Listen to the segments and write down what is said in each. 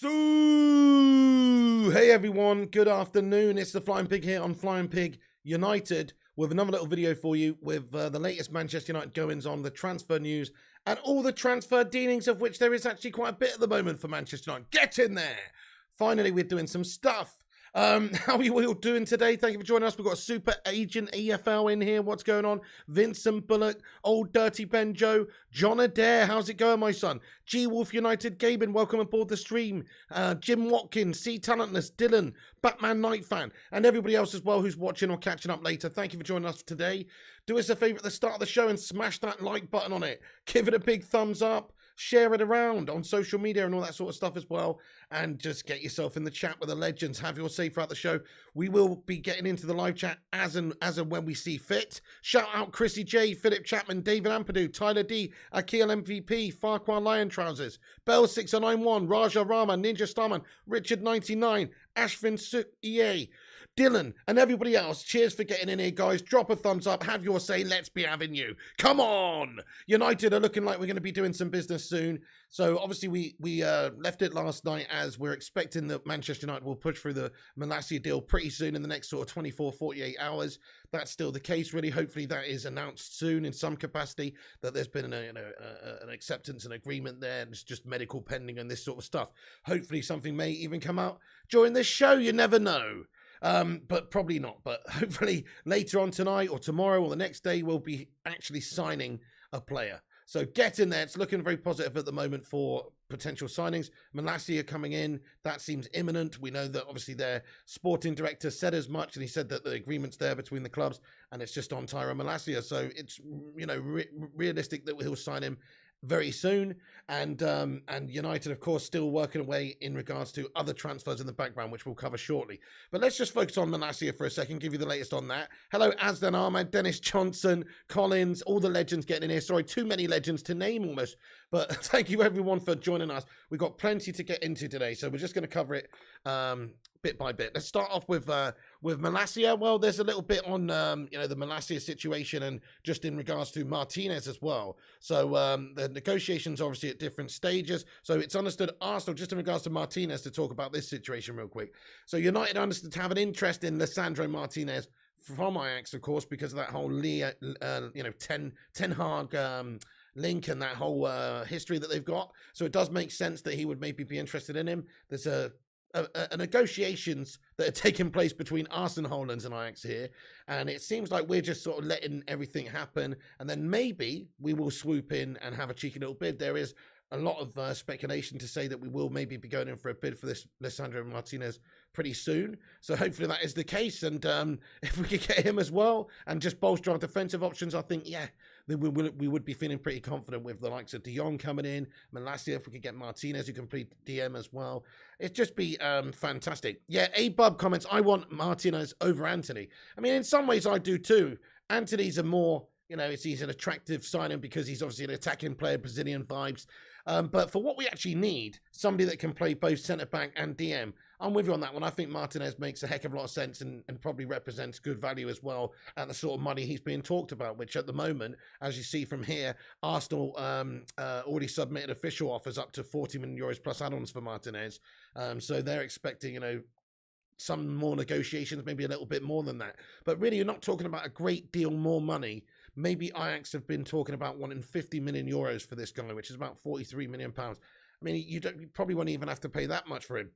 So, hey everyone, good afternoon. It's the Flying Pig here on Flying Pig United with another little video for you with the latest Manchester United goings on, the transfer news, and all the transfer dealings, of which there is actually quite a bit at the moment for Manchester United. Get in there! Finally, we're doing some stuff. How are you all doing today? Thank you for joining us. We've got Super Agent EFL in here. What's going on? Vincent Bullock, Old Dirty Ben Joe, John Adair. How's it going, my son? G Wolf United, Gaben, welcome aboard the stream. Jim Watkins, C Talentless, Dylan, Batman Night Fan, and everybody else as well who's watching or catching up later. Thank you for joining us today. Do us a favour at the start of the show and smash that like button on it. Give it a big thumbs up. Share it around on social media and all that sort of stuff as well. And just get yourself in the chat with the legends. Have your say throughout the show. We will be getting into the live chat as and when we see fit. Shout out Chrissy J, Philip Chapman, David Ampadu, Tyler D, Akil MVP, Farquhar Lion Trousers, Bell 6091, Raja Rama, Ninja Starman, Richard 99, Ashvin Suk EA, Dylan, and everybody else. Cheers for getting in here, guys. Drop a thumbs up. Have your say. Let's be having you. Come on. United are looking like we're going to be doing some business soon. So obviously we left it last night as we're expecting that Manchester United will push through the Malacia deal pretty soon in the next sort of 24, 48 hours. That's still the case, really. Hopefully that is announced soon in some capacity, that there's been an acceptance and agreement there. And it's just medical pending and this sort of stuff. Hopefully something may even come out during this show. You never know. But probably not. But hopefully later on tonight or tomorrow or the next day, we'll be actually signing a player. So get in there. It's looking very positive at the moment for potential signings. Malacia coming in. That seems imminent. We know that obviously their sporting director said as much, and he said that the agreement's there between the clubs, and it's just on Tyro Malacia. So it's, you know, realistic that he'll sign him very soon. And United, of course, still working away in regards to other transfers in the background, which we'll cover shortly. But let's just focus on Malacia for a second, give you the latest on that. Hello, Asdan Ahmed, Dennis Johnson, Collins, all the legends getting in here. Sorry, too many legends to name almost. But thank you, everyone, for joining us. We've got plenty to get into today, so we're just going to cover it bit by bit. Let's start off with Malacia. Well, there's a little bit on the Malacia situation and just in regards to Martinez as well. So the negotiations obviously at different stages. So it's understood Arsenal, just in regards to Martinez, to talk about this situation real quick. So United understood to have an interest in Lisandro Martinez from Ajax, of course, because of that whole Ten Hag link and that whole history that they've got. So it does make sense that he would maybe be interested in him. There's a negotiations that are taking place between Arsenal Hollands and Ajax here, and it seems like we're just sort of letting everything happen, and then maybe we will swoop in and have a cheeky little bid. There is a lot of speculation to say that we will maybe be going in for a bid for this Lisandro Martinez pretty soon. So hopefully that is the case, and if we could get him as well and just bolster our defensive options, I think, yeah, then we would be feeling pretty confident with the likes of Jong coming in, Malacia, if we could get Martinez who can play DM as well. It'd just be fantastic. Yeah, A-Bub comments, I want Martinez over Anthony. I mean, in some ways I do too. Anthony's a more, he's an attractive signing because he's obviously an attacking player, Brazilian vibes. But for what we actually need, somebody that can play both centre-back and DM, I'm with you on that one. I think Martinez makes a heck of a lot of sense and probably represents good value as well at the sort of money he's being talked about, which at the moment, as you see from here, Arsenal already submitted official offers up to 40 million euros plus add-ons for Martinez. So they're expecting, some more negotiations, maybe a little bit more than that. But really, you're not talking about a great deal more money. Maybe Ajax have been talking about wanting 50 million euros for this guy, which is about 43 million pounds. I mean, you probably won't even have to pay that much for him.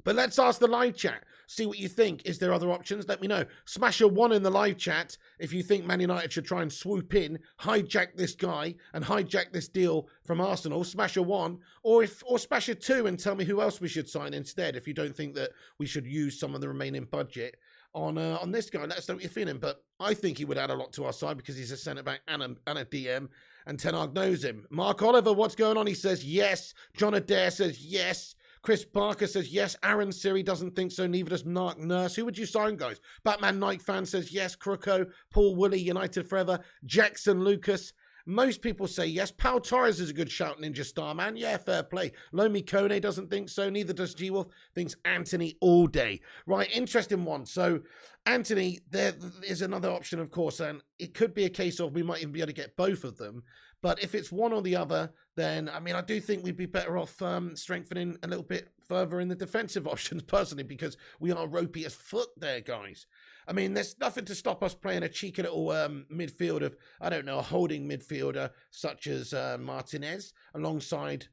But let's ask the live chat. See what you think. Is there other options? Let me know. Smash a 1 in the live chat if you think Man United should try and swoop in, hijack this guy, and hijack this deal from Arsenal. Smash a 1, or smash a 2 and tell me who else we should sign instead. If you don't think that we should use some of the remaining budget on this guy, let us know what you're feeling. But I think he would add a lot to our side because he's a centre back and a DM, and Ten Hag knows him. Mark Oliver, what's going on? He says yes. John Adair says yes. Chris Barker says yes. Aaron Siri doesn't think so. Neither does Mark Nurse. Who would you sign, guys? Batman Night Fan says yes. Croco, Paul Woolley, United Forever. Jackson Lucas. Most people say yes. Pau Torres is a good shout, Ninja Starman. Yeah, fair play. Lomi Kone doesn't think so. Neither does G-Wolf. Thinks Anthony all day. Right, interesting one. So, Anthony, there is another option, of course, and it could be a case of we might even be able to get both of them. But if it's one or the other, then, I mean, I do think we'd be better off strengthening a little bit further in the defensive options, personally, because we are ropey as foot there, guys. I mean, there's nothing to stop us playing a cheeky little midfield of, I don't know, a holding midfielder such as Martinez alongside.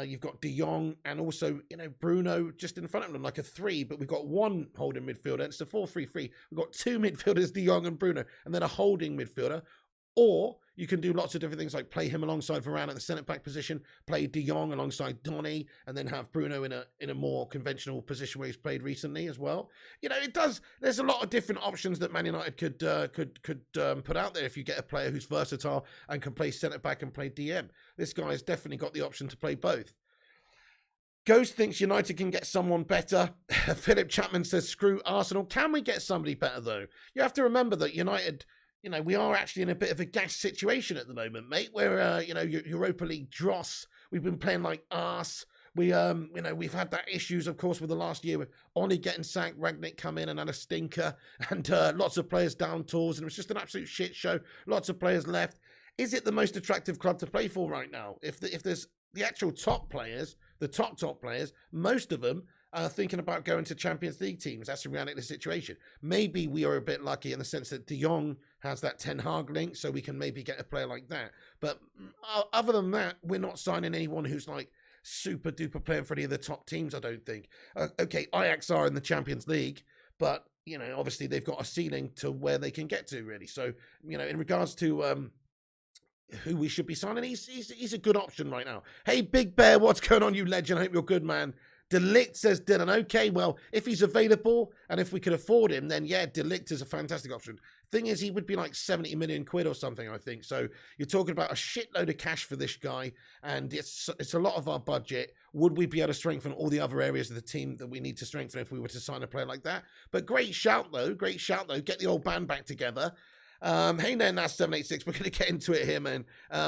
You've got De Jong and also, Bruno just in front of them, like a 3, but we've got one holding midfielder. It's a 4-3-3. We've got 2 midfielders, De Jong and Bruno, and then a holding midfielder. Or you can do lots of different things, like play him alongside Varane at the centre-back position, play De Jong alongside Donny, and then have Bruno in a more conventional position where he's played recently as well. It does. There's a lot of different options that Man United could put out there if you get a player who's versatile and can play centre-back and play DM. This guy has definitely got the option to play both. Ghost thinks United can get someone better. Philip Chapman says, screw Arsenal. Can we get somebody better, though? You have to remember that United, we are actually in a bit of a gas situation at the moment, mate, where, Europa League dross. We've been playing like arse. We've had that issues, of course, with the last year with Oli getting sacked, Rangnick come in and had a stinker, and lots of players down tools, and it was just an absolute shit show. Lots of players left. Is it the most attractive club to play for right now? If there's the actual top players, the top players, most of them are thinking about going to Champions League teams. That's the reality of the situation. Maybe we are a bit lucky in the sense that De Jong has that Ten Hag link, so we can maybe get a player like that. But other than that, we're not signing anyone who's like super duper playing for any of the top teams, I don't think. Okay, Ajax are in the Champions League, but, obviously they've got a ceiling to where they can get to, really. So, in regards to who we should be signing, he's a good option right now. Hey, Big Bear, what's going on, you legend? I hope you're good, man. De Ligt, says Dylan. Okay, well, if he's available and if we could afford him, then yeah, De Ligt is a fantastic option. Thing is, he would be like 70 million quid or something, I think. So you're talking about a shitload of cash for this guy, and it's a lot of our budget. Would we be able to strengthen all the other areas of the team that we need to strengthen if we were to sign a player like that? But great shout, though. Great shout, though. Get the old band back together. Hey there, Nas786. We're going to get into it here, man.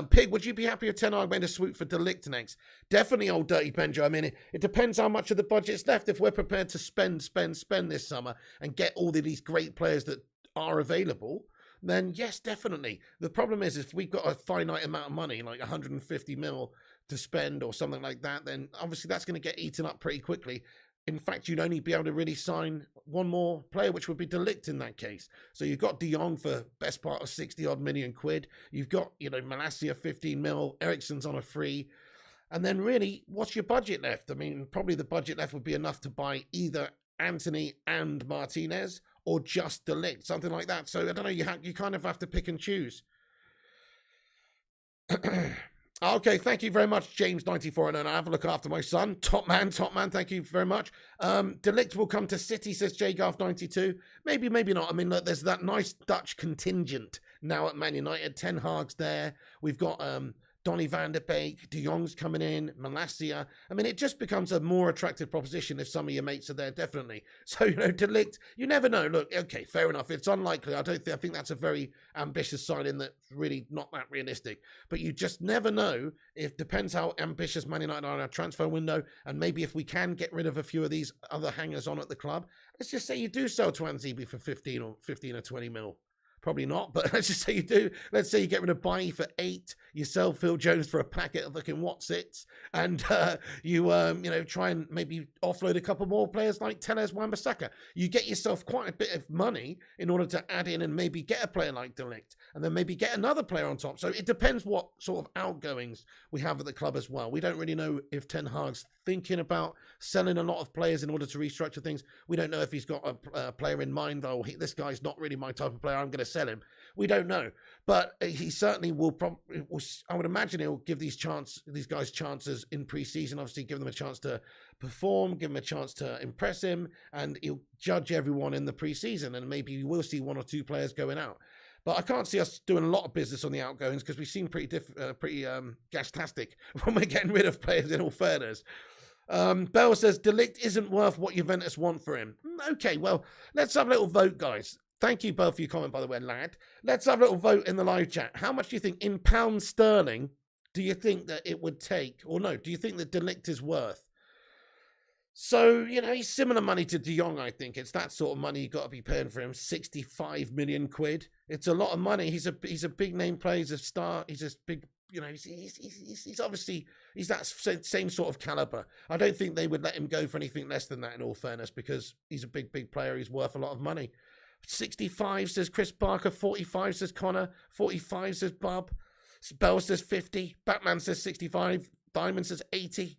Pig, would you be happy if Ten Hag made a swoop for De Ligt next? Definitely, old Dirty Benjo. I mean, it depends how much of the budget's left. If we're prepared to spend this summer and get all of these great players that are available, then yes, definitely. The problem is if we've got a finite amount of money, like 150 mil to spend or something like that, then obviously that's going to get eaten up pretty quickly. In fact, you'd only be able to really sign one more player, which would be De Ligt in that case. So you've got De Jong for best part of 60-odd million quid. You've got, Malacia 15 mil, Eriksen's on a free. And then really, what's your budget left? I mean, probably the budget left would be enough to buy either Anthony and Martinez or just De Ligt, something like that. So I don't know, you kind of have to pick and choose. Okay, thank you very much, James94. And I have a look after my son. Top man, thank you very much. De Ligt will come to City, says JGarth92. Maybe not. I mean, look, there's that nice Dutch contingent now at Man United. Ten Hag's there. We've got Donny van der Beek, De Jong's coming in, Malacia. I mean, it just becomes a more attractive proposition if some of your mates are there, definitely. So, De Ligt, you never know. Look, okay, fair enough. It's unlikely. I think that's a very ambitious signing that's really not that realistic. But you just never know. It depends how ambitious Man United are in our transfer window. And maybe if we can get rid of a few of these other hangers on at the club, let's just say you do sell to Anzibi for 15 or 20 mil. Probably not, but let's just say you do. Let's say you get rid of Bailly for 8, you sell Phil Jones for a packet of fucking Watsits, and you try and maybe offload a couple more players like Telles Wan-Bissaka. You get yourself quite a bit of money in order to add in and maybe get a player like De Ligt, and then maybe get another player on top. So it depends what sort of outgoings we have at the club as well. We don't really know if Ten Hag's thinking about selling a lot of players in order to restructure things. We don't know if he's got a player in mind, though. This guy's not really my type of player, I'm going to sell him. We don't know, but he certainly will. I would imagine he'll give these guys chances in pre-season. Obviously, give them a chance to perform, give him a chance to impress him, and he'll judge everyone in the pre-season. And maybe we will see 1 or 2 players going out. But I can't see us doing a lot of business on the outgoings because we seem pretty gas-tastic when we're getting rid of players. In all fairness. Bell says De Ligt isn't worth what Juventus want for him. Okay, well, let's have a little vote, guys. Thank you, Bell, for your comment, by the way, lad. Let's have a little vote in the live chat. How much do you think, in pounds sterling, do you think that it would take? Or no, do you think that De Ligt is worth? So, he's similar money to De Jong, I think. It's that sort of money you've got to be paying for him. 65 million quid. It's a lot of money. He's a big name player. He's a star. He's a big you know, he's obviously, he's that same sort of caliber. I don't think they would let him go for anything less than that, in all fairness, because he's a big player. He's worth a lot of money. 65 says Chris Barker, 45 says Connor, 45 says Bob, Bell says 50, Batman says 65, Diamond says 80.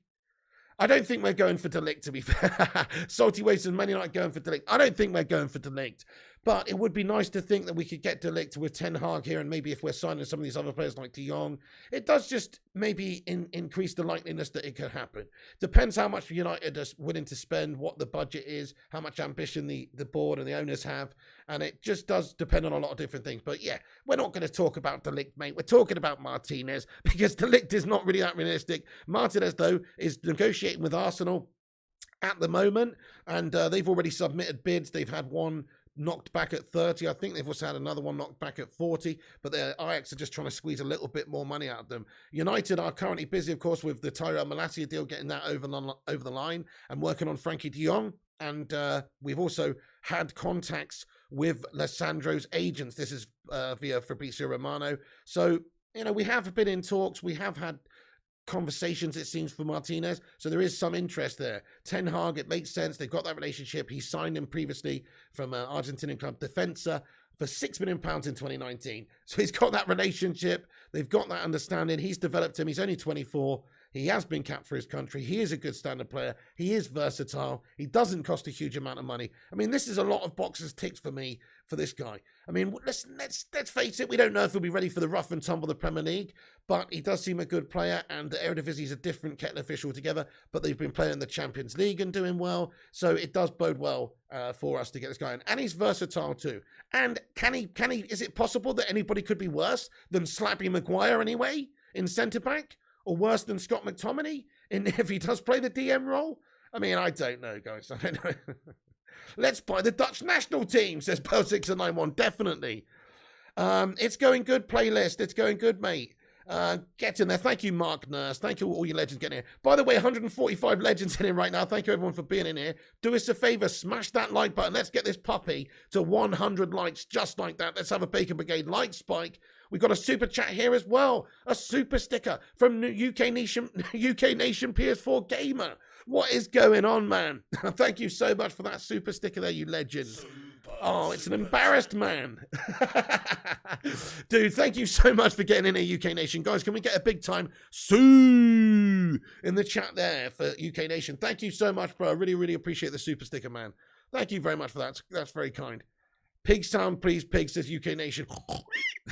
I don't think we're going for De Ligt, to be fair. Salty Waste and Man United going for De Ligt. I don't think we're going for De Ligt. But it would be nice to think that we could get De Ligt with Ten Hag here, and maybe if we're signing some of these other players like Jong, it does just maybe increase the likeliness that it could happen. Depends how much United are willing to spend, what the budget is, how much ambition the board and the owners have, and it just does depend on a lot of different things. But yeah, we're not going to talk about De Ligt, mate. We're talking about Martinez, because De Ligt is not really that realistic. Martinez, though, is negotiating with Arsenal at the moment, and they've already submitted bids. They've had one knocked back at 30. I think they've also had another one knocked back at 40, but the Ajax are just trying to squeeze a little bit more money out of them. United are currently busy, of course, with the Tyrell Malacia deal, getting that over the line and working on Frankie de Jong. And we've also had contacts with Lissandro's agents. This is via Fabrizio Romano. So, you know, we have been in talks. We have had conversations, it seems, for Martinez, so there is some interest there. Ten Hag, it makes sense. They've got that relationship. He signed him previously from Argentinian club Defensa for £6 million in 2019. So he's got that relationship. They've got that understanding. He's developed him. He's only 24. He has been capped for his country. He is a good standard player. He is versatile. He doesn't cost a huge amount of money. I mean, this is a lot of boxes ticked for me for this guy. I mean, let's face it. We don't know if he'll be ready for the rough and tumble of the Premier League, but he does seem a good player. And the Eredivisie is a different kettle of fish altogether. But they've been playing in the Champions League and doing well, so it does bode well for us to get this guy in. And he's versatile too. And can he? Is it possible that anybody could be worse than Slappy Maguire anyway in centre back? Or worse than Scott McTominay if he does play the DM role? I mean, I don't know, guys. I don't know. Let's buy the Dutch national team, says Pearl691. Definitely. It's going good, playlist. It's going good, mate. Get in there. Thank you, Mark Nurse. Thank you, all you legends getting here. By the way, 145 legends in here right now. Thank you, everyone, for being in here. Do us a favor. Smash that like button. Let's get this puppy to 100 likes just like that. Let's have a Bacon Brigade like spike. We've got a super chat here as well. A super sticker from UK Nation PS4 Gamer. What is going on, man? Thank you so much for that super sticker there, you legend. Oh, it's an embarrassed man. Dude, thank you so much for getting in here, UK Nation. Guys, can we get a big time Sue in the chat there for UK Nation? Thank you so much, bro. I really appreciate the super sticker, man. Thank you very much for that. That's very kind. Pig sound, please, pig, says UK Nation.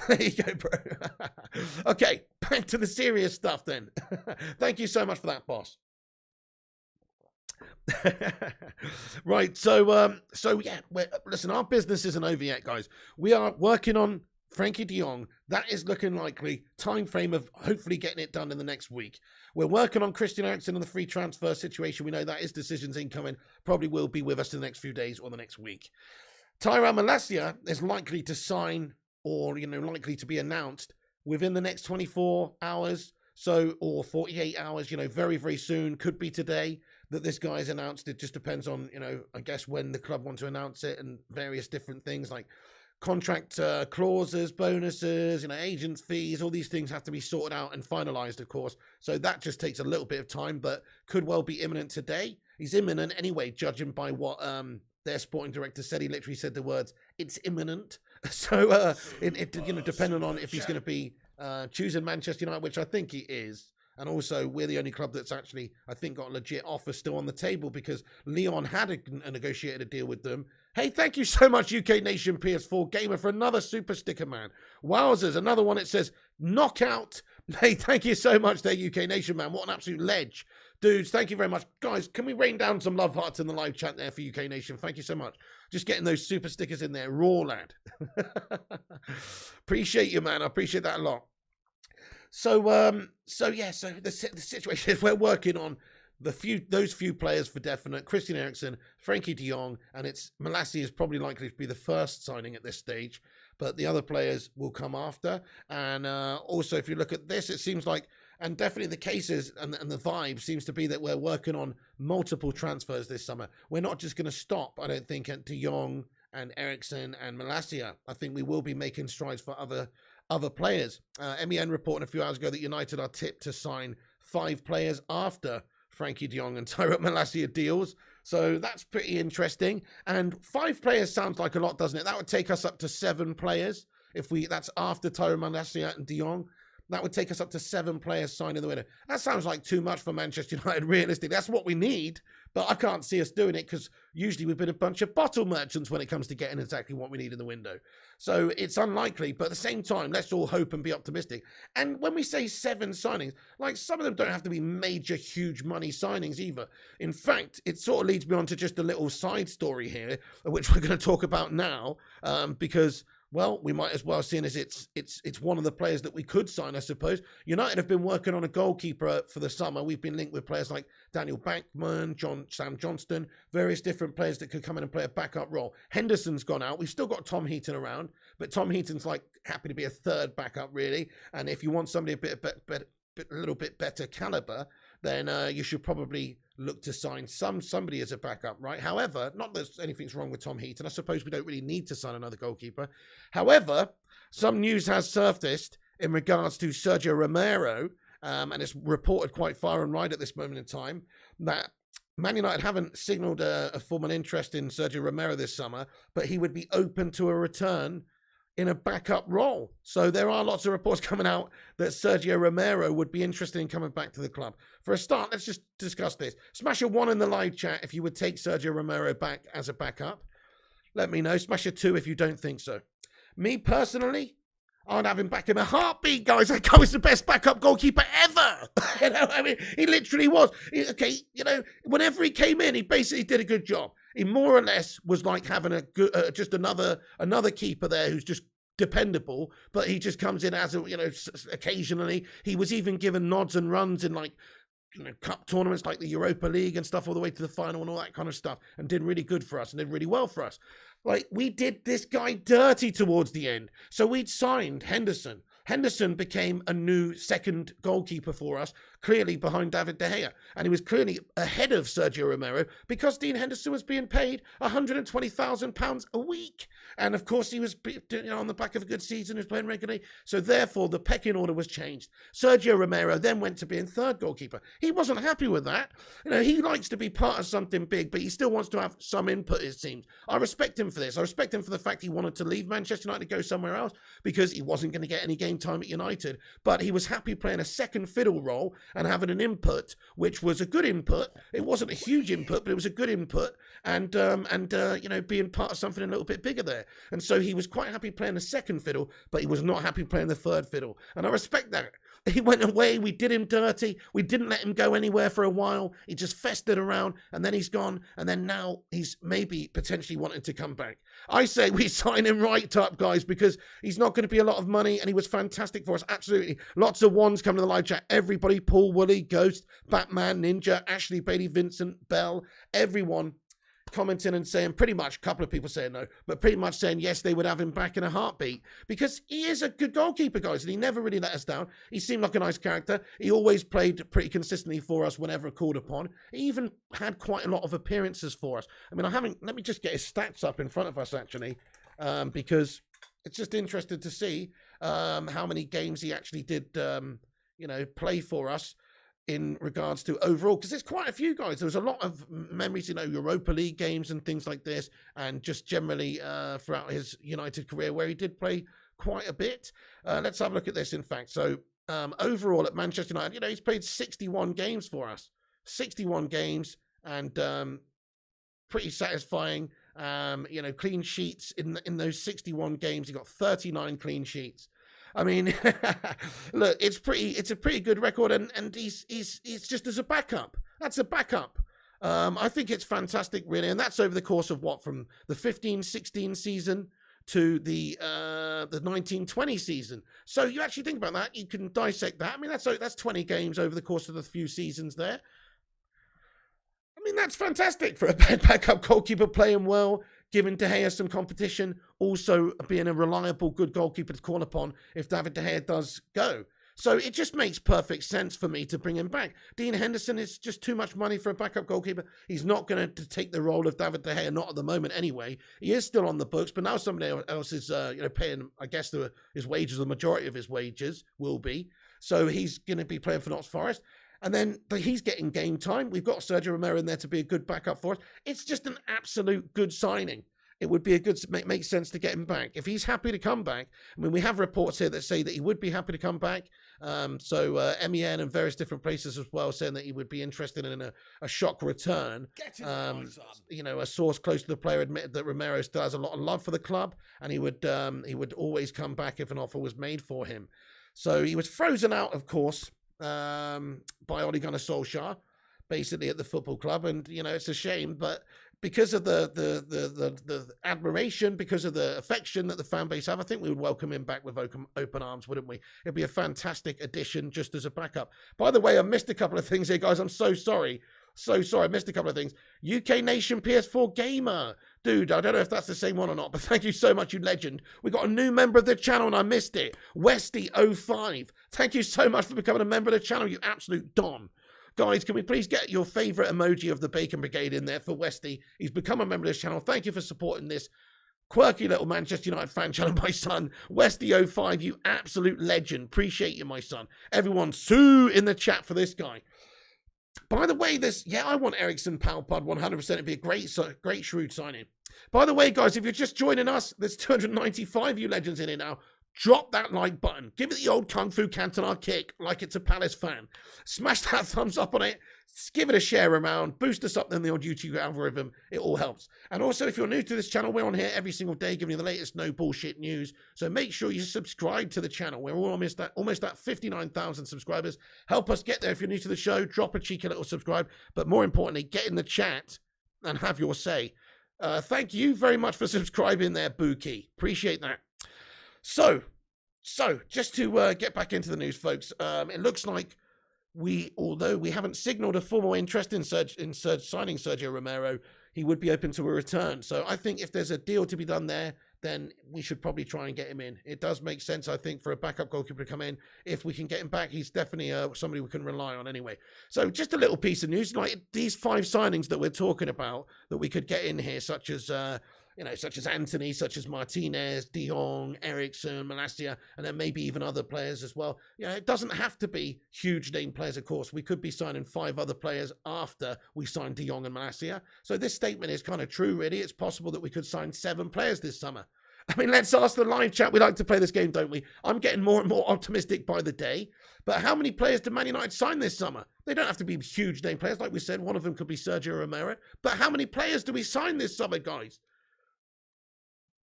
There you go, bro. Okay, back to the serious stuff then. Thank you so much for that, boss. Right, so yeah, listen, our business isn't over yet, guys. We are working on Frankie de Jong. That is looking likely. Time frame of hopefully getting it done in the next week. We're working on Christian Eriksen and the free transfer situation. We know that is decisions incoming. Probably will be with us in the next few days or the next week. Tyrell Malacia is likely to sign, or likely to be announced within the next 24 hours, or 48 hours. Very soon. Could be today that this guy is announced. It just depends on I guess when the club want to announce it and various different things like contract clauses, bonuses, agents' fees. All these things have to be sorted out and finalized, of course. So that just takes a little bit of time, but could well be imminent today. He's imminent anyway, judging by what their sporting director said. He literally said the words, "It's imminent." So depending on if he's going to be choosing Manchester United, which I think he is. And also, we're the only club that's actually, I think, got a legit offer still on the table, because Leon had negotiated a deal with them. Hey, thank you so much, UK Nation PS4 Gamer, for another super sticker, man. Wowzers, another one. It says, knockout. Hey, thank you so much there, UK Nation, man. What an absolute ledge. Dudes, thank you very much. Guys, can we rain down some love hearts in the live chat there for UK Nation? Thank you so much. Just getting those super stickers in there. Raw, lad. Appreciate you, man. I appreciate that a lot. So the situation is we're working on those few players for definite. Christian Eriksen, Frankie de Jong, and Malacia is probably likely to be the first signing at this stage, but the other players will come after. And also, if you look at this, it seems like, and definitely the cases and the vibe seems to be that we're working on multiple transfers this summer. We're not just going to stop, I don't think, at de Jong and Eriksen and Malacia. I think we will be making strides for other other players. MEN reported a few hours ago that United are tipped to sign 5 players after Frankie de Jong and Malacia deals. So that's pretty interesting. And 5 players sounds like a lot, doesn't it? That would take us up to 7 players. That's after Malacia and de Jong. That would take us up to 7 players signed in the window. That sounds like too much for Manchester United, realistically. That's what we need, but I can't see us doing it because usually we've been a bunch of bottle merchants when it comes to getting exactly what we need in the window. So it's unlikely, but at the same time, let's all hope and be optimistic. And when we say 7 signings, like some of them don't have to be major, huge money signings either. In fact, it sort of leads me on to just a little side story here, which we're going to talk about now, because... well, we might as well, seeing as it's one of the players that we could sign, I suppose. United have been working on a goalkeeper for the summer. We've been linked with players like Daniel Bankman, Sam Johnston, various different players that could come in and play a backup role. Henderson's gone out. We've still got Tom Heaton around, but Tom Heaton's like happy to be a third backup, really. And if you want somebody a little bit better caliber, then you should probably look to sign somebody as a backup, right? However, not that anything's wrong with Tom Heaton. I suppose we don't really need to sign another goalkeeper. However, some news has surfaced in regards to Sergio Romero, and it's reported quite far and wide at this moment in time that Man United haven't signalled a formal interest in Sergio Romero this summer, but he would be open to a return in a backup role. So there are lots of reports coming out that Sergio Romero would be interested in coming back to the club. For a start, let's just discuss this. Smash a 1 in the live chat if you would take Sergio Romero back as a backup. Let me know. Smash a 2 if you don't think so. Me personally, I'd have him back in a heartbeat, guys. That guy was the best backup goalkeeper ever. I mean, he literally was. Whenever he came in, he basically did a good job. He more or less was like having a good, just another keeper there who's just dependable, but he just comes in as occasionally. He was even given nods and runs in cup tournaments like the Europa League and stuff all the way to the final and all that kind of stuff, and did really good for us and did really well for us. Like, we did this guy dirty towards the end. So we'd signed Henderson. Henderson became a new second goalkeeper for us, clearly behind David De Gea. And he was clearly ahead of Sergio Romero because Dean Henderson was being paid £120,000 a week. And of course, he was on the back of a good season, he was playing regularly. So therefore, the pecking order was changed. Sergio Romero then went to being third goalkeeper. He wasn't happy with that. He likes to be part of something big, but he still wants to have some input, it seems. I respect him for this. I respect him for the fact he wanted to leave Manchester United to go somewhere else because he wasn't going to get any game time at United, but he was happy playing a second fiddle role and having an input, which was a good input. It wasn't a huge input, but it was a good input, and being part of something a little bit bigger there. And so he was quite happy playing the second fiddle, but he was not happy playing the third fiddle. And I respect that. He went away, we did him dirty, we didn't let him go anywhere for a while, he just festered around, and then he's gone, and then now he's maybe potentially wanting to come back. I say we sign him right up, guys, because he's not going to be a lot of money, and he was fantastic for us, absolutely. Lots of ones come to the live chat, everybody, Paul Woolley, Ghost, Batman, Ninja, Ashley, Bailey, Vincent, Bell, everyone commenting and saying, pretty much, a couple of people saying no, but pretty much saying yes, they would have him back in a heartbeat because he is a good goalkeeper, guys, and he never really let us down. He seemed like a nice character. He always played pretty consistently for us whenever called upon. He even had quite a lot of appearances for us. I mean, let me just get his stats up in front of us, actually, because it's just interesting to see how many games he actually did, play for us in regards to overall, because there's quite a few guys. There was a lot of memories, Europa League games and things like this, and just generally throughout his United career where he did play quite a bit. Let's have a look at this, in fact. So overall at Manchester United, he's played 61 games for us. 61 games, and pretty satisfying. Clean sheets in those 61 games. He got 39 clean sheets. I mean, look, it's a pretty good record, and he's just as a backup. That's a backup. I think it's fantastic, really, and that's over the course of from the 15-16 season to the 19-20 season. So you actually think about that, you can dissect that. I mean, that's 20 games over the course of the few seasons there. I mean, that's fantastic for a backup goalkeeper playing well, giving De Gea some competition, also being a reliable, good goalkeeper to call upon if David De Gea does go. So it just makes perfect sense for me to bring him back. Dean Henderson is just too much money for a backup goalkeeper. He's not going to take the role of David De Gea, not at the moment anyway. He is still on the books, but now somebody else is paying, I guess, his wages, the majority of his wages will be. So he's going to be playing for Notts Forest. And then he's getting game time. We've got Sergio Romero in there to be a good backup for us. It's just an absolute good signing. It would be a good, make sense to get him back. If he's happy to come back, I mean, we have reports here that say that he would be happy to come back. MEN and various different places as well saying that he would be interested in a shock return. A source close to the player admitted that Romero still has a lot of love for the club, and he would always come back if an offer was made for him. So he was frozen out, of course, by Ole Gunnar Solskjaer, basically at the football club, and it's a shame, but because of the admiration, because of the affection that the fan base have, I think we would welcome him back with open arms, wouldn't we? It'd be a fantastic addition just as a backup. By the way, I missed a couple of things here, guys. I'm so sorry. So sorry, I missed a couple of things. UK Nation PS4 Gamer. Dude, I don't know if that's the same one or not, but thank you so much, you legend. We got a new member of the channel and I missed it. Westy05. Thank you so much for becoming a member of the channel, you absolute don. Guys, can we please get your favourite emoji of the Bacon Brigade in there for Westy? He's become a member of this channel. Thank you for supporting this quirky little Manchester United fan channel, my son. Westy05, you absolute legend. Appreciate you, my son. Everyone, sue in the chat for this guy. By the way, I want Ericsson Palpad 100%. It'd be a great shrewd signing. By the way, guys, if you're just joining us, there's 295 you legends in here now. Drop that like button. Give it the old Kung Fu Cantona kick like it's a Palace fan. Smash that thumbs up on it. Give it a share around. Boost us up in the old YouTube algorithm. It all helps. And also, if you're new to this channel, we're on here every single day giving you the latest no bullshit news. So make sure you subscribe to the channel. We're almost at 59,000 subscribers. Help us get there. If you're new to the show, drop a cheeky little subscribe. But more importantly, get in the chat and have your say. Thank you very much for subscribing there, Buki. Appreciate that. So just to get back into the news, folks, it looks like although we haven't signaled a formal interest in signing Sergio Romero, he would be open to a return. So I think if there's a deal to be done there, then we should probably try and get him in. It does make sense, I think, for a backup goalkeeper to come in. If we can get him back, he's definitely somebody we can rely on anyway. So just a little piece of news, like these 5 signings that we're talking about that we could get in here, such as Anthony, such as Martinez, Jong, Ericsson, Malacia, and then maybe even other players as well. It doesn't have to be huge name players, of course. We could be signing 5 other players after we sign Jong and Malacia. So this statement is kind of true, really. It's possible that we could sign 7 players this summer. I mean, let's ask the live chat. We like to play this game, don't we? I'm getting more and more optimistic by the day. But how many players do Man United sign this summer? They don't have to be huge name players. Like we said, one of them could be Sergio Romero. But how many players do we sign this summer, guys?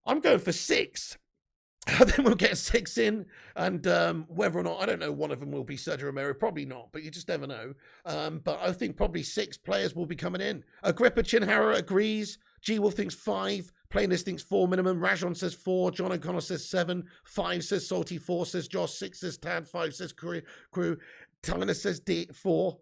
I'm going for 6. Then we'll get 6 in, and whether or not, I don't know, one of them will be Sergio Romero, probably not, but you just never know. But I think probably 6 players will be coming in. Agrippa Chinhara agrees. G-Wolf thinks 5. Playlist thinks 4 minimum. Rajon says 4. John O'Connor says 7. 5 says Salty. 4 says Josh. 6 says Tad. 5 says Crew. Tyler says 4.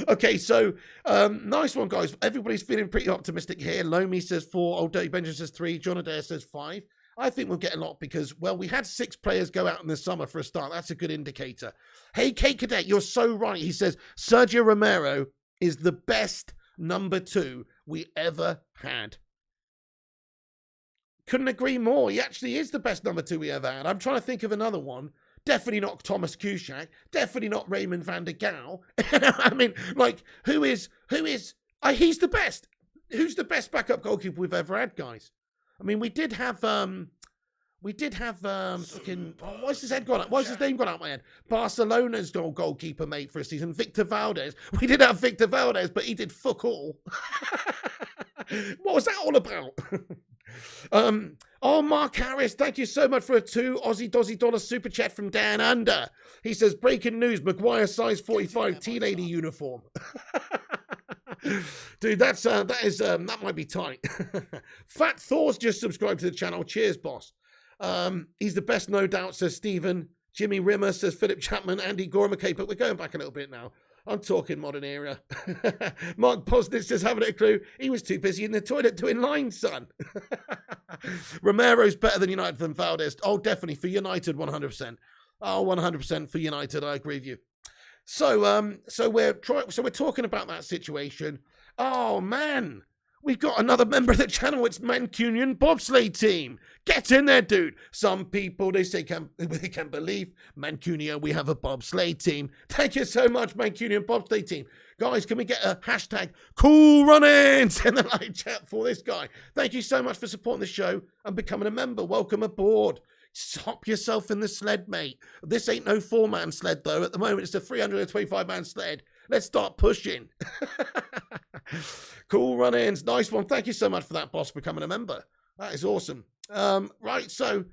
Okay, so nice one, guys. Everybody's feeling pretty optimistic here. Lomi says 4. Old Dirty Benjamin says 3. John Adair says 5. I think we'll get a lot because, well, we had 6 players go out in the summer for a start. That's a good indicator. Hey, Kate Cadet, you're so right. He says Sergio Romero is the best number 2 we ever had. Couldn't agree more. He actually is the best number 2 we ever had. I'm trying to think of another one. Definitely not Thomas Kuszczak. Definitely not Raymond van der Gaal. I mean, like, who is? He's the best. Who's the best backup goalkeeper we've ever had, guys? I mean, we did have fucking, why's his head gone up? Why's his name gone out my head? Barcelona's goalkeeper mate for a season, Victor Valdez. We did have Victor Valdez, but he did fuck all. What was that all about? Mark Harris, thank you so much for a $2 Aussie dollar super chat from Dan Under. He says, breaking news, Maguire size 45 T-Lady uniform. Dude, that might be tight. Fat Thor's just subscribed to the channel. Cheers, boss. He's the best, no doubt, says Stephen. Jimmy Rimmer says Philip Chapman, Andy Gorham. Okay, but we're going back a little bit now. I'm talking modern era. Mark Posnitz says, haven't a clue. He was too busy in the toilet doing lines, son. Romero's better than United than Valdez. Oh, definitely for United, 100%. Oh, 100% for United. I agree with you. So we're talking about that situation. Oh man, we've got another member of the channel. It's Mancunian bobsleigh team. Get in there, dude. Some people they can't believe Mancunia. We have a bobsleigh team. Thank you so much, Mancunian bobsleigh team. Guys, can we get a hashtag cool run-ins in the live chat for this guy? Thank you so much for supporting the show and becoming a member. Welcome aboard. Hop yourself in the sled, mate. This ain't no 4-man sled, though. At the moment, it's a 325-man sled. Let's start pushing. Cool run-ins. Nice one. Thank you so much for that, boss, becoming a member. That is awesome. Right, so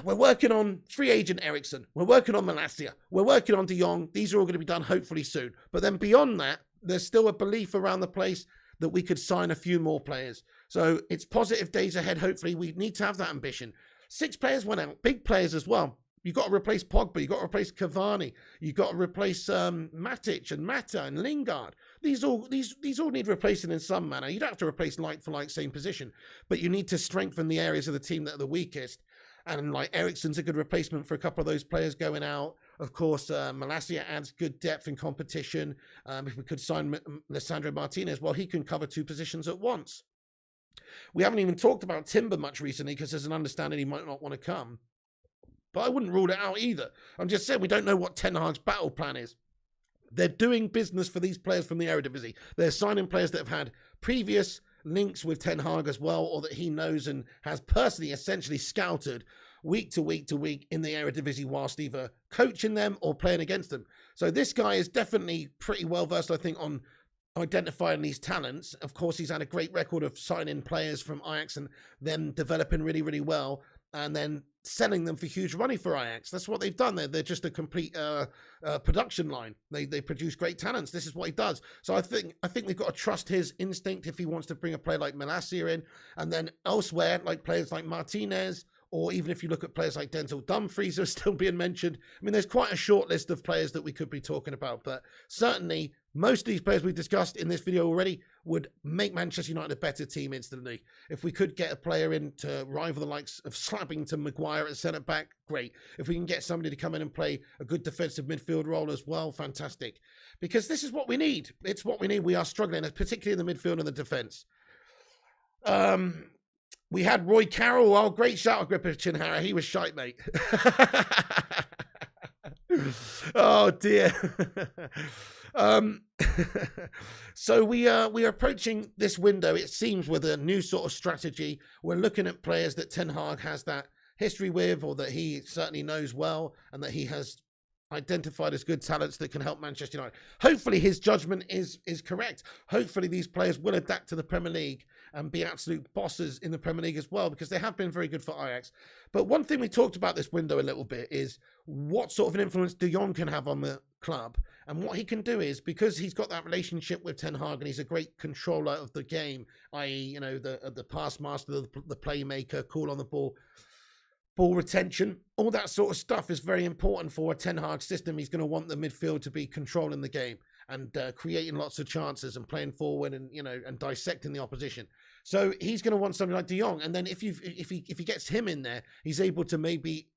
we're working on free agent Eriksen. We're working on Malacia. We're working on Jong. These are all going to be done hopefully soon. But then beyond that, there's still a belief around the place that we could sign a few more players. So it's positive days ahead. Hopefully, we need to have that ambition. 6 players went out, big players as well. You've got to replace Pogba. You've got to replace Cavani. You've got to replace Matic and Mata and Lingard. These all need replacing in some manner. You don't have to replace like for like, same position, but you need to strengthen the areas of the team that are the weakest. And like Eriksen's a good replacement for a couple of those players going out. Of course, Malacia adds good depth and competition. If we could sign Lisandro Martinez, well, he can cover 2 positions at once. We haven't even talked about Timber much recently because there's an understanding he might not want to come. But I wouldn't rule it out either. I'm just saying we don't know what Ten Hag's battle plan is. They're doing business for these players from the Eredivisie. They're signing players that have had previous links with Ten Hag as well, or that he knows and has personally essentially scouted week to week to week in the Eredivisie whilst either coaching them or playing against them. So this guy is definitely pretty well versed, I think, on identifying these talents. Of course, he's had a great record of signing players from Ajax and them developing really, really well, and then selling them for huge money for Ajax. That's what they've done. They're just a complete production line. They produce great talents. This is what he does. So I think we've got to trust his instinct if he wants to bring a player like Malacia in, and then elsewhere, like players like Martinez, or even if you look at players like Denzel Dumfries who are still being mentioned. I mean, there's quite a short list of players that we could be talking about, but certainly most of these players we've discussed in this video already would make Manchester United a better team instantly. If we could get a player in to rival the likes of Slappington Maguire at centre-back, great. If we can get somebody to come in and play a good defensive midfield role as well, fantastic. Because this is what we need. It's what we need. We are struggling, particularly in the midfield and the defence. We had Roy Carroll. Oh, great shout, Agrippa Chinhara. He was shite, mate. Oh, dear. So we are approaching this window, it seems, with a new sort of strategy. We're looking at players that Ten Hag has that history with, or that he certainly knows well, and that he has identified as good talents that can help Manchester United. Hopefully his judgment is correct. Hopefully these players will adapt to the Premier League and be absolute bosses in the Premier League as well, because they have been very good for Ajax. But one thing we talked about this window a little bit is what sort of an influence Jong can have on the club. And what he can do is, because he's got that relationship with Ten Hag and he's a great controller of the game, i.e., you know, the pass master, the playmaker, call on the ball retention, all that sort of stuff is very important for a Ten Hag system. He's going to want the midfield to be controlling the game and creating lots of chances and playing forward and, you know, and dissecting the opposition. So he's going to want something like Jong. And then if he gets him in there, he's able to maybe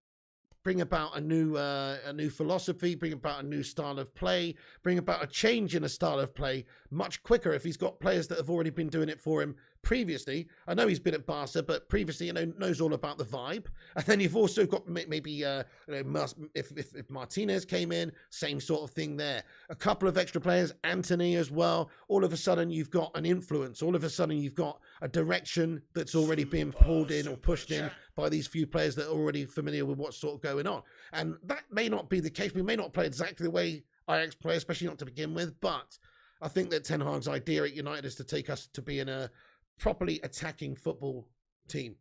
bring about a new philosophy, bring about a new style of play, bring about a change in a style of play much quicker if he's got players that have already been doing it for him previously. I know he's been at Barca, but previously, you know, knows all about the vibe. And then you've also got maybe, you know, if Martinez came in, same sort of thing there. A couple of extra players, Anthony as well. All of a sudden, you've got an influence. All of a sudden, you've got a direction that's already being pulled in or pushed in by these few players that are already familiar with what's sort of going on. And that may not be the case. We may not play exactly the way Ajax play, especially not to begin with. But I think that Ten Hag's idea at United is to take us to be in a properly attacking football team.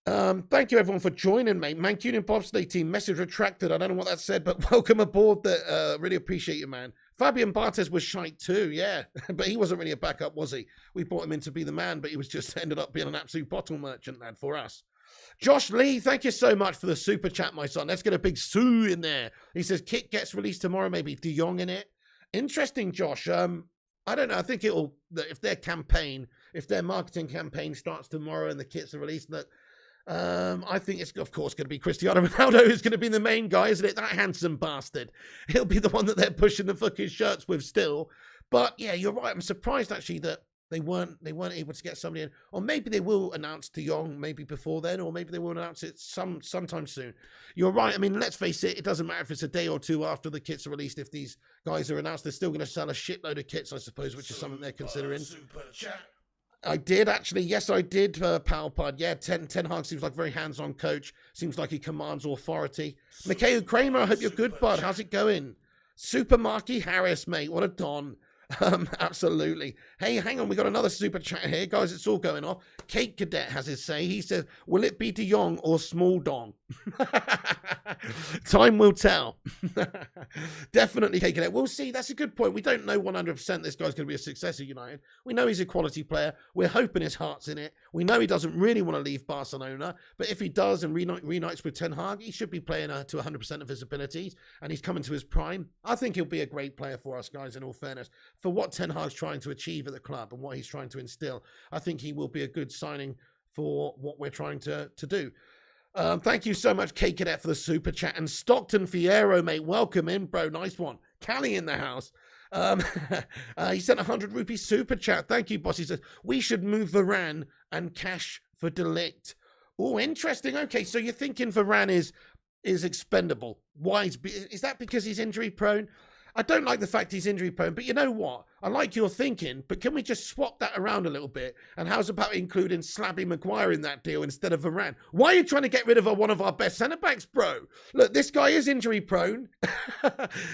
Thank you everyone for joining, mate. Mancunian bobsleigh team, message retracted. I don't know what that said, but welcome aboard. That really appreciate you, man. Fabian Barthez was shite too, yeah. But he wasn't really a backup, was he? We brought him in to be the man, but he was just ended up being an absolute bottle merchant, lad, for us. Josh Lee, thank you so much for the super chat, my son. Let's get a big Sue in there. He says, kit gets released tomorrow, maybe Jong in it. Interesting, Josh. I don't know. I think if their marketing campaign starts tomorrow and the kits are released, that I think it's, of course, going to be Cristiano Ronaldo who's going to be the main guy, isn't it? That handsome bastard. He'll be the one that they're pushing the fucking shirts with still. But yeah, you're right. I'm surprised actually that they weren't able to get somebody in, or maybe they will announce De Jong maybe before then, or maybe they will announce it sometime soon. You're right. I mean, let's face it. It doesn't matter if it's a day or two after the kits are released. If these guys are announced, they're still going to sell a shitload of kits, I suppose, which is something they're considering. Super chat. I did, actually. Yes, I did, Palpad. Yeah, Ten Hag seems like a very hands-on coach. Seems like he commands authority. Mikhail Kramer, I hope you're good, bud. How's it going? Super Marky Harris, mate. What a don. Absolutely. Hey, hang on. We got another super chat here. Guys, it's all going off. Cake Cadet has his say. He says, will it be De Jong or Small Dong? Time will tell. Definitely Cake Cadet. We'll see. That's a good point. We don't know 100% this guy's going to be a success at United. We know he's a quality player. We're hoping his heart's in it. We know he doesn't really want to leave Barcelona, but if he does and reunites with Ten Hag, he should be playing to 100% of his abilities, and he's coming to his prime. I think he'll be a great player for us, guys, in all fairness. For what Ten Hag's trying to achieve at the club and what he's trying to instill, I think he will be a good signing for what we're trying to do. Thank you so much, K Cadet, for the super chat. And Stockton Fierro, mate, welcome in, bro. Nice one. Callie in the house. He sent 100 rupee super chat. Thank you, boss. He says, we should move Varane and cash for De Ligt. Oh, interesting. Okay, so you're thinking Varane is expendable. Why? Is that because he's injury prone? I don't like the fact he's injury prone, but you know what? I like your thinking, but can we just swap that around a little bit? And how's about including Slabby Maguire in that deal instead of Varane? Why are you trying to get rid of one of our best centre-backs, bro? Look, this guy is injury prone,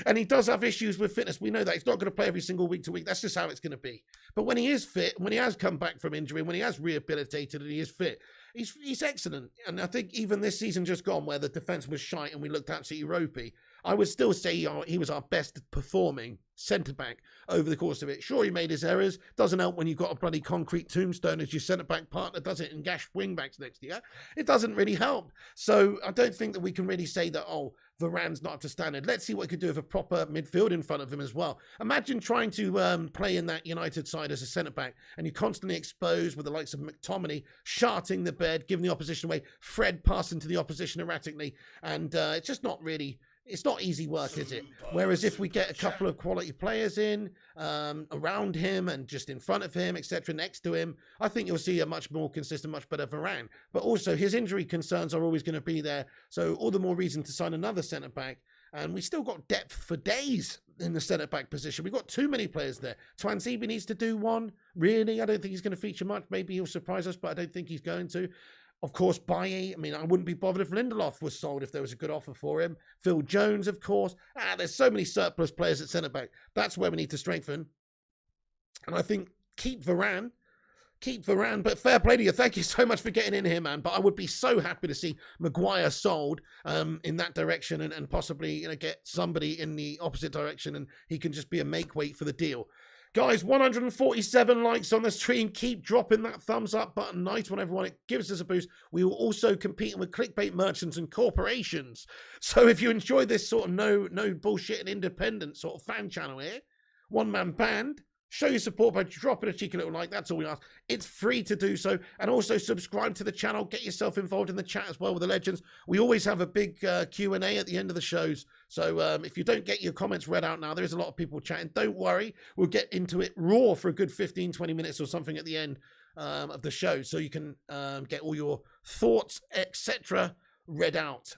and he does have issues with fitness. We know that. He's not going to play every single week to week. That's just how it's going to be. But when he is fit, when he has come back from injury, when he has rehabilitated and he is fit, he's excellent. And I think even this season just gone, where the defence was shite and we looked absolutely ropey, I would still say he was our best performing centre-back over the course of it. Sure, he made his errors. Doesn't help when you've got a bloody concrete tombstone as your centre-back partner does it and gash wing-backs next year. It doesn't really help. So I don't think that we can really say that, oh, Varane's not up to standard. Let's see what he could do with a proper midfield in front of him as well. Imagine trying to play in that United side as a centre-back and you're constantly exposed with the likes of McTominay sharting the bed, giving the opposition away, Fred passing to the opposition erratically, and it's just not really... It's not easy work, is it? Whereas if we get a couple of quality players in, around him and just in front of him, etc., next to him, I think you'll see a much more consistent, much better Varane. But also his injury concerns are always going to be there. So all the more reason to sign another centre-back. And we still got depth for days in the centre-back position. We've got too many players there. Twanzebe needs to do one. Really? I don't think he's going to feature much. Maybe he'll surprise us, but I don't think he's going to. Of course, Bailly. I mean, I wouldn't be bothered if Lindelof was sold if there was a good offer for him. Phil Jones, of course. There's so many surplus players at centre-back. That's where we need to strengthen. And I think keep Varane. But fair play to you. Thank you so much for getting in here, man. But I would be so happy to see Maguire sold in that direction and possibly get somebody in the opposite direction and he can just be a make-weight for the deal. Guys, 147 likes on the stream. Keep dropping that thumbs up button. Nice one, everyone. It gives us a boost. We will also compete with clickbait merchants and corporations. So if you enjoy this sort of no bullshit and independent sort of fan channel here, one-man band, show your support by dropping a cheeky little like. That's all we ask. It's free to do so. And also subscribe to the channel. Get yourself involved in the chat as well with the legends. We always have a big Q&A at the end of the shows. So if you don't get your comments read out now, there's a lot of people chatting. Don't worry. We'll get into it raw for a good 15, 20 minutes or something at the end of the show. So you can get all your thoughts, etc. read out.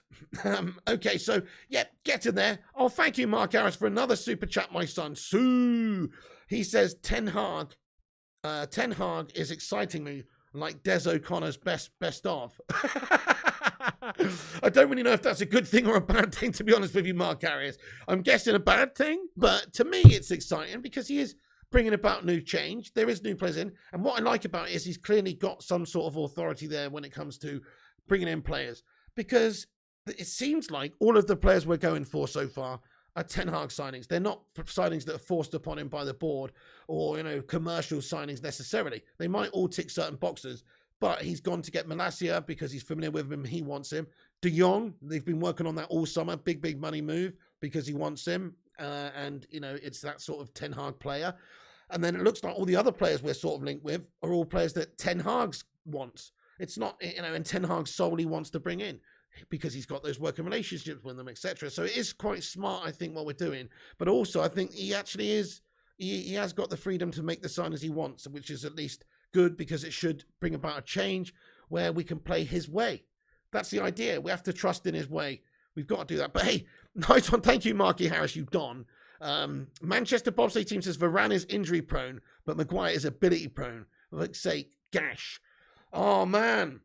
Okay, so, yeah, get in there. Oh, thank you, Mark Harris, for another super chat, my son. Sue. He says, Ten Hag is exciting me like Des O'Connor's best of. I don't really know if that's a good thing or a bad thing, to be honest with you, Mark Harris. I'm guessing a bad thing, but to me it's exciting because he is bringing about new change. There is new players in, and what I like about it is he's clearly got some sort of authority there when it comes to bringing in players, because it seems like all of the players we're going for so far are Ten Hag signings. They're not signings that are forced upon him by the board or, commercial signings necessarily. They might all tick certain boxes, but he's gone to get Malacia because he's familiar with him. He wants him. De Jong, they've been working on that all summer. Big money move because he wants him. And, it's that sort of Ten Hag player. And then it looks like all the other players we're sort of linked with are all players that Ten Hag wants. It's not, and Ten Hag solely wants to bring in because he's got those working relationships with them, etc. So it is quite smart, I think, what we're doing. But also, I think he actually is, he has got the freedom to make the signings he wants, which is at least good because it should bring about a change where we can play his way. That's the idea. We have to trust in his way. We've got to do that. But hey, nice one. Thank you, Marky Harris, you Don. Manchester Bobsleigh team says Varane is injury prone, but Maguire is ability prone. For fuck's sake, gash. Oh, man.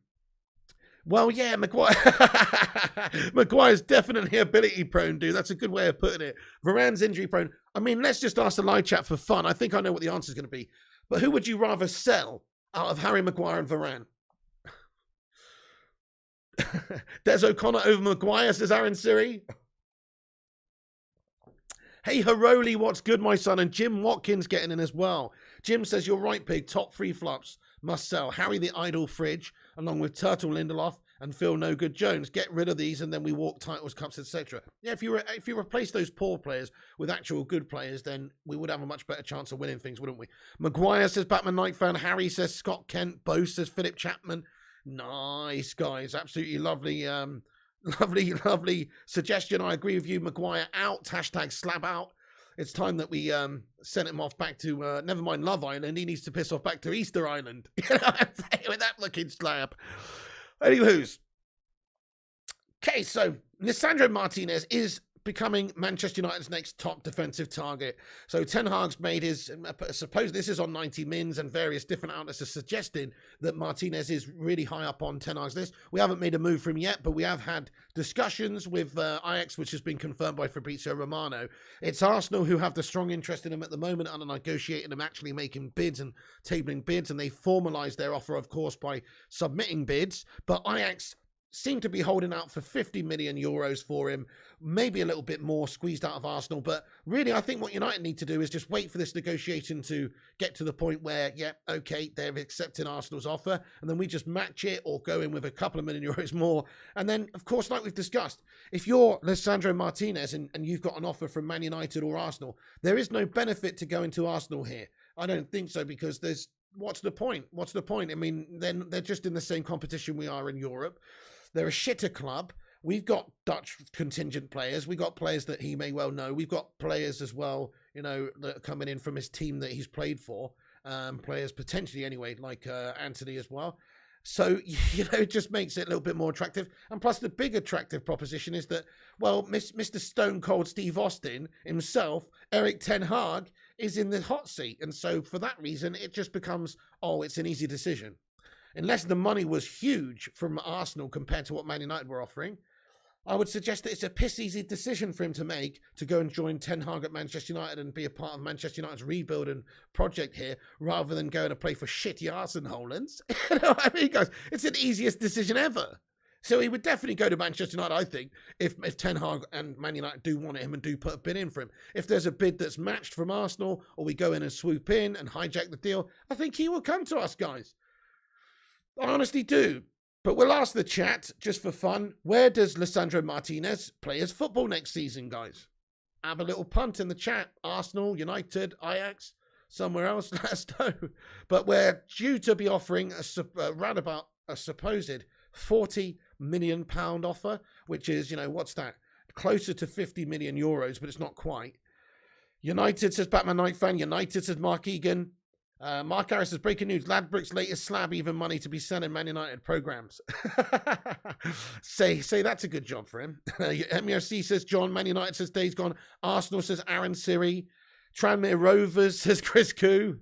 Well, yeah, Maguire's definitely ability prone, dude. That's a good way of putting it. Varane's injury prone. I mean, let's just ask the live chat for fun. I think I know what the answer is going to be. But who would you rather sell out of Harry Maguire and Varane? Des O'Connor over Maguire, says Aaron Siri. Hey, Haroli, what's good, my son? And Jim Watkins getting in as well. Jim says, you're right, Pig. Top 3 flops. Must sell. Harry the Idle Fridge, along with Turtle Lindelof and Phil No Good Jones. Get rid of these and then we walk titles, cups, etc. Yeah, if you replace those poor players with actual good players, then we would have a much better chance of winning things, wouldn't we? Maguire says Batman Night fan. Harry says Scott Kent. Bo says Philip Chapman. Nice, guys. Absolutely lovely. Lovely suggestion. I agree with you. Maguire out. Hashtag slab out. It's time that we sent him off back to, never mind Love Island. He needs to piss off back to Easter Island. You know what I'm saying? With that looking slab. Anywho's. Okay, so Lisandro Martinez is becoming Manchester United's next top defensive target. So Ten Hag's made his, suppose this is on 90 mins, and various different outlets are suggesting that Martinez is really high up on Ten Hag's list. We haven't made a move for him yet, but we have had discussions with Ajax, which has been confirmed by Fabrizio Romano. It's Arsenal who have the strong interest in him at the moment and are negotiating him, actually making bids and tabling bids, and they formalised their offer, of course, by submitting bids. But Ajax seem to be holding out for 50 million euros for him, maybe a little bit more squeezed out of Arsenal. But really, I think what United need to do is just wait for this negotiation to get to the point where, yeah, okay, they're accepting Arsenal's offer, and then we just match it or go in with a couple of million euros more. And then, of course, like we've discussed, if you're Lisandro Martinez and you've got an offer from Man United or Arsenal, there is no benefit to going to Arsenal here. I don't think so, because there's, what's the point? What's the point? I mean, then they're just in the same competition we are in Europe. They're a shitter club. We've got Dutch contingent players. We've got players that he may well know. We've got players as well, you know, that are coming in from his team that he's played for. Players potentially anyway, like Anthony as well. So, you know, it just makes it a little bit more attractive. And plus the big attractive proposition is that, well, Mr. Stone Cold Steve Austin himself, Eric Ten Hag, is in the hot seat. And so for that reason, it just becomes, oh, it's an easy decision. Unless the money was huge from Arsenal compared to what Man United were offering, I would suggest that it's a piss easy decision for him to make to go and join Ten Hag at Manchester United and be a part of Manchester United's rebuild and project here, rather than going to play for shitty Arsenal-Hollands. You know what I mean, guys? It's the easiest decision ever. So he would definitely go to Manchester United, I think, if Ten Hag and Man United do want him and do put a bid in for him. If there's a bid that's matched from Arsenal, or we go in and swoop in and hijack the deal, I think he will come to us, guys. I honestly do. But we'll ask the chat, just for fun, where does Lisandro Martinez play his football next season, guys? Have a little punt in the chat. Arsenal, United, Ajax, somewhere else, let us know. But we're due to be offering around about a supposed £40 million offer, which is, you know, what's that? Closer to 50 million euros, but it's not quite. United, says Batman Night fan. United, says Mark Egan. Mark Harris says, breaking news, Ladbrokes latest slab, even money to be sent in Man United programs. say that's a good job for him. MEFC says John, Man United says Days Gone. Arsenal says Aaron Siri. Tranmere Rovers says Chris Koo.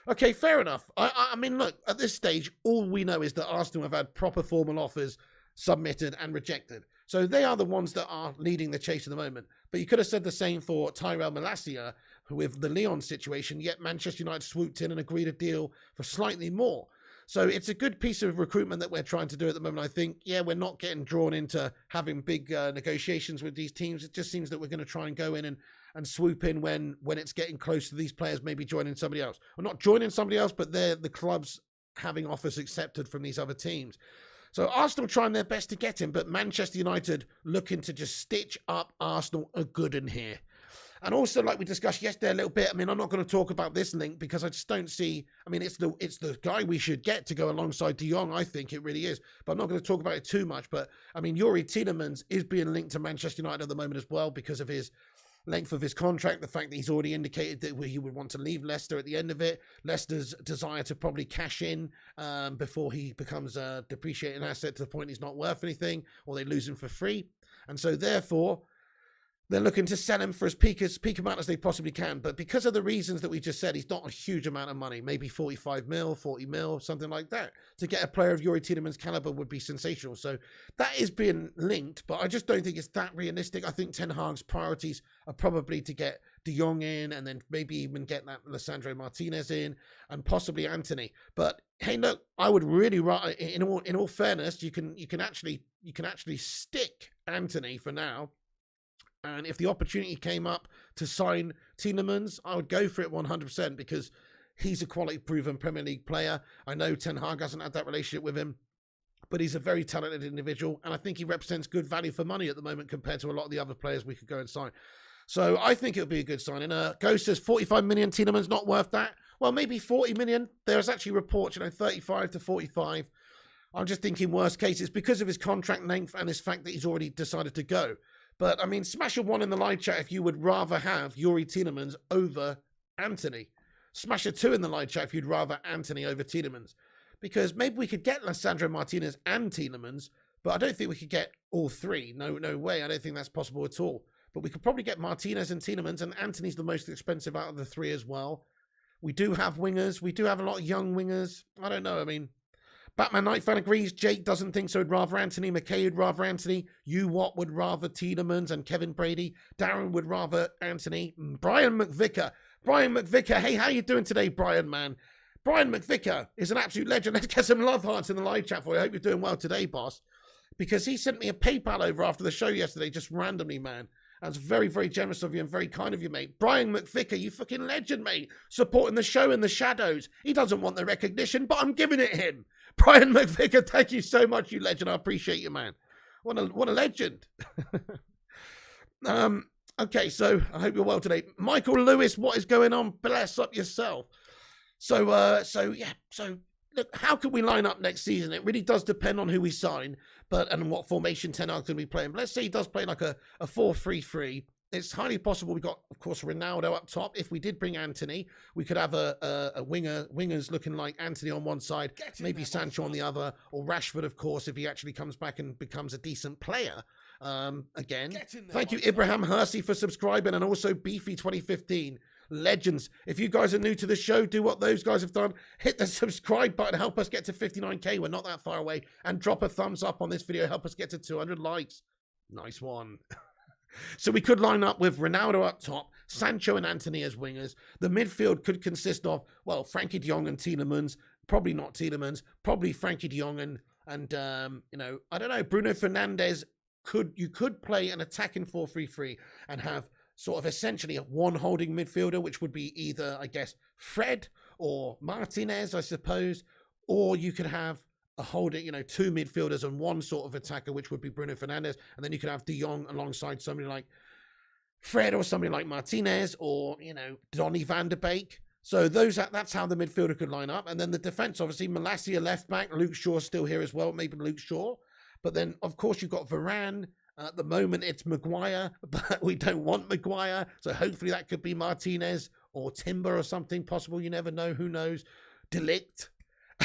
Okay, fair enough. I mean, look, at this stage, all we know is that Arsenal have had proper formal offers submitted and rejected. So they are the ones that are leading the chase at the moment. But you could have said the same for Tyrell Malacia with the Lyon situation, yet Manchester United swooped in and agreed a deal for slightly more. So it's a good piece of recruitment that we're trying to do at the moment, I think. Yeah, we're not getting drawn into having big negotiations with these teams. It just seems that we're going to try and go in and swoop in when it's getting close to these players maybe joining somebody else. Or not joining somebody else, but they're the clubs having offers accepted from these other teams. So Arsenal trying their best to get him, but Manchester United looking to just stitch up Arsenal a good in here. And also, like we discussed yesterday a little bit, I mean, I'm not going to talk about this link because I just don't see, I mean, it's the guy we should get to go alongside De Jong, I think it really is. But I'm not going to talk about it too much. But, I mean, Youri Tielemans is being linked to Manchester United at the moment as well because of his length of his contract, the fact that he's already indicated that he would want to leave Leicester at the end of it, Leicester's desire to probably cash in before he becomes a depreciating asset to the point he's not worth anything, or they lose him for free. And so therefore, they're looking to sell him for as peak amount as they possibly can. But because of the reasons that we just said, he's not a huge amount of money, maybe 45 mil, 40 mil, something like that. To get a player of Youri Tielemans' caliber would be sensational. So that is being linked, but I just don't think it's that realistic. I think Ten Hag's priorities are probably to get De Jong in and then maybe even get that Lisandro Martinez in and possibly Antony. But hey, look, I would really, in all fairness, you can actually stick Antony for now. And if the opportunity came up to sign Tielemans, I would go for it 100% because he's a quality-proven Premier League player. I know Ten Hag hasn't had that relationship with him, but he's a very talented individual, and I think he represents good value for money at the moment compared to a lot of the other players we could go and sign. So I think it would be a good signing. Ghost says 45 million, Tielemans not worth that. Well, maybe 40 million. There's actually reports, 35 to 45. I'm just thinking worst case. It's because of his contract length and his fact that he's already decided to go. But, I mean, smash a 1 in the live chat if you would rather have Youri Tielemans over Antony. Smash a 2 in the live chat if you'd rather Antony over Tielemans. Because maybe we could get Lisandro Martinez and Tielemans, but I don't think we could get all three. No way. I don't think that's possible at all. But we could probably get Martinez and Tielemans, and Antony's the most expensive out of the three as well. We do have wingers. We do have a lot of young wingers. I don't know. I mean, Batman Knight fan agrees. Jake doesn't think so. Would rather Antony. McKay would rather Antony. You Watt would rather Tielemans and Kevin Brady. Darren would rather Antony. Brian McVicker. Hey, how you doing today, Brian, man? Brian McVicker is an absolute legend. Let's get some love hearts in the live chat for you. I hope you're doing well today, boss. Because he sent me a PayPal over after the show yesterday, just randomly, man. That's very, very generous of you and very kind of you, mate. Brian McVicker, you fucking legend, mate. Supporting the show in the shadows. He doesn't want the recognition, but I'm giving it him. Brian McVicker, thank you so much, you legend. I appreciate you, man. What a legend. Okay, so I hope you're well today. Michael Lewis, what is going on? Bless up yourself. So look, how can we line up next season? It really does depend on who we sign, and what formation Ten Hag's going to be playing. But let's say he does play like a 4-3-3. It's highly possible we got, of course, Ronaldo up top. If we did bring Antony, we could have a wingers looking like Antony on one side, maybe Sancho on the other, or Rashford, of course, if he actually comes back and becomes a decent player. Again, thank you, Ibrahim Hersey, for subscribing, and also Beefy 2015. Legends. If you guys are new to the show, do what those guys have done. Hit the subscribe button. Help us get to 59k. We're not that far away. And drop a thumbs up on this video. Help us get to 200 likes. Nice one. So we could line up with Ronaldo up top, Sancho and Antony as wingers. The midfield could consist of, well, Frankie de Jong and Tielemans. Probably not Tielemans. Probably Frankie de Jong and I don't know, Bruno Fernandes. You could play an attacking 4-3-3 and have sort of essentially a one holding midfielder, which would be either, I guess, Fred or Martinez, I suppose, or you could have a holding, two midfielders and one sort of attacker, which would be Bruno Fernandes, and then you could have De Jong alongside somebody like Fred or somebody like Martinez or, Donny van de Beek. So that's how the midfielder could line up. And then the defense, obviously, Malacia left back, Luke Shaw still here as well, maybe Luke Shaw. But then, of course, you've got Varane. At the moment, it's Maguire, but we don't want Maguire. So hopefully that could be Martinez or Timber or something possible. You never know. Who knows? Ligt.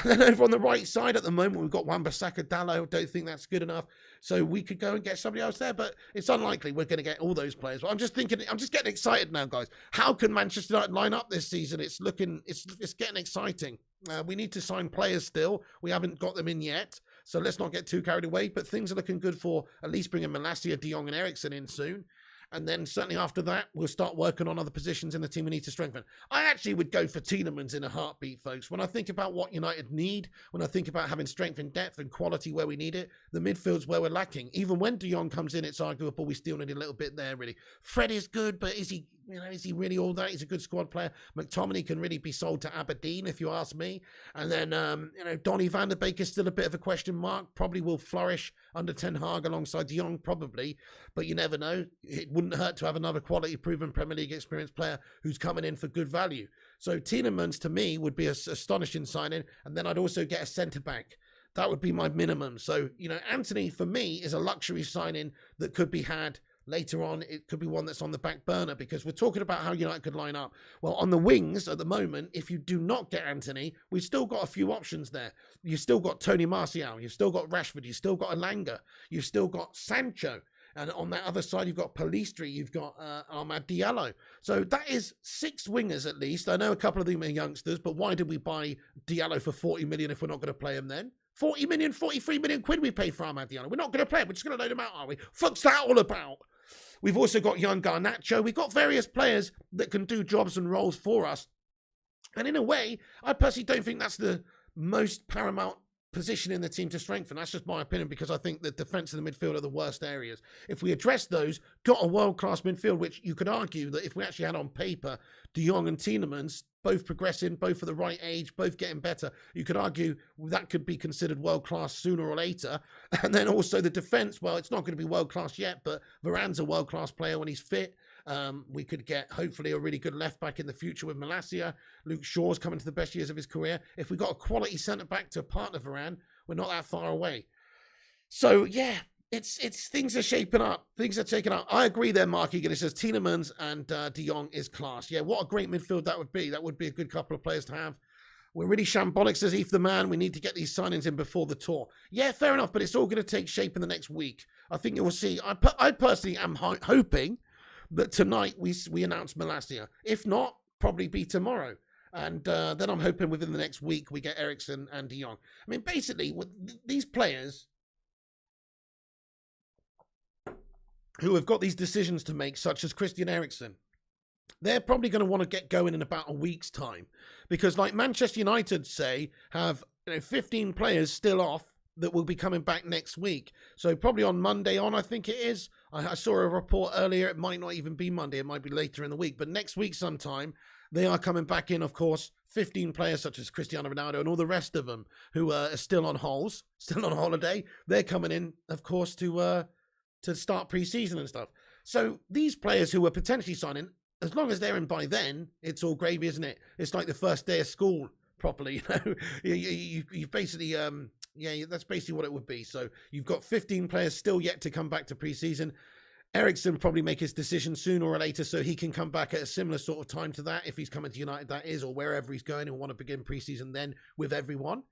And then over on the right side at the moment, we've got Wan-Bissaka, Dalot. Don't think that's good enough. So we could go and get somebody else there, but it's unlikely we're going to get all those players. But I'm just getting excited now, guys. How can Manchester United line up this season? It's getting exciting. We need to sign players still. We haven't got them in yet. So let's not get too carried away. But things are looking good for at least bringing Malacia, De Jong and Eriksen in soon. And then certainly after that, we'll start working on other positions in the team we need to strengthen. I actually would go for Tielemans in a heartbeat, folks. When I think about what United need, when I think about having strength and depth and quality where we need it, the midfield's where we're lacking. Even when De Jong comes in, it's arguable we still need a little bit there, really. Fred is good, but is he You know, is he really all that? He's a good squad player. McTominay can really be sold to Aberdeen, if you ask me. And then, you know, Donny van der Beek is still a bit of a question mark. Probably will flourish under Ten Hag alongside Jong, probably. But you never know. It wouldn't hurt to have another quality, proven Premier League experienced player who's coming in for good value. So Tielemans, to me, would be an astonishing signing. And then I'd also get a centre-back. That would be my minimum. So, you know, Anthony, for me, is a luxury signing that could be had later on. It could be one that's on the back burner because we're talking about how United could line up. Well, on the wings at the moment, if you do not get Anthony, we've still got a few options there. You've still got Tony Martial. You've still got Rashford. You've still got Elanga. You've still got Sancho. And on that other side, you've got Pellistri, you've got Amad Diallo. So that is 6 wingers at least. I know a couple of them are youngsters, but why did we buy Diallo for 40 million if we're not going to play him then? 40 million, 43 million quid we paid for Amad Diallo. We're not going to play him. We're just going to load him out, are we? Fuck's that all about? We've also got young Garnacho. We've got various players that can do jobs and roles for us. And in a way, I personally don't think that's the most paramount position in the team to strengthen. That's just my opinion because I think the defence and the midfield are the worst areas. If we address those, got a world-class midfield, which you could argue that if we actually had on paper De Jong and Tielemans, both progressing, both at the right age, both getting better, you could argue that could be considered world-class sooner or later. And then also the defence, well, it's not going to be world-class yet, but Varane's a world-class player when he's fit. We could get, hopefully, a really good left-back in the future with Malacia. Luke Shaw's coming to the best years of his career. If we got a quality centre-back to partner Varane, we're not that far away. So, yeah, it's things are shaping up. Things are taking up. I agree there, Mark Egan. It says Tielemans and De Jong is class. Yeah, what a great midfield that would be. That would be a good couple of players to have. We're really shambolic, says Eve the Man. We need to get these signings in before the tour. Yeah, fair enough, but it's all going to take shape in the next week. I think you'll see. I personally am hoping that tonight we announce Malacia. If not, probably be tomorrow. And then I'm hoping within the next week we get Eriksen and De Jong. I mean, basically, with these players who have got these decisions to make, such as Christian Eriksen, they're probably going to want to get going in about a week's time. Because like Manchester United, say, have 15 players still off that will be coming back next week. So probably on Monday on, I think it is. I saw a report earlier. It might not even be Monday. It might be later in the week. But next week sometime, they are coming back in, of course, 15 players such as Cristiano Ronaldo and all the rest of them who are still on holes, still on holiday. They're coming in, of course, to start pre-season and stuff. So these players who are potentially signing, as long as they're in by then, it's all gravy, isn't it? It's like the first day of school, properly. You basically... yeah, that's basically what it would be. So you've got 15 players still yet to come back to pre-season. Eriksen probably make his decision sooner or later so he can come back at a similar sort of time to that if he's coming to United, that is, or wherever he's going and want to begin pre-season then with everyone.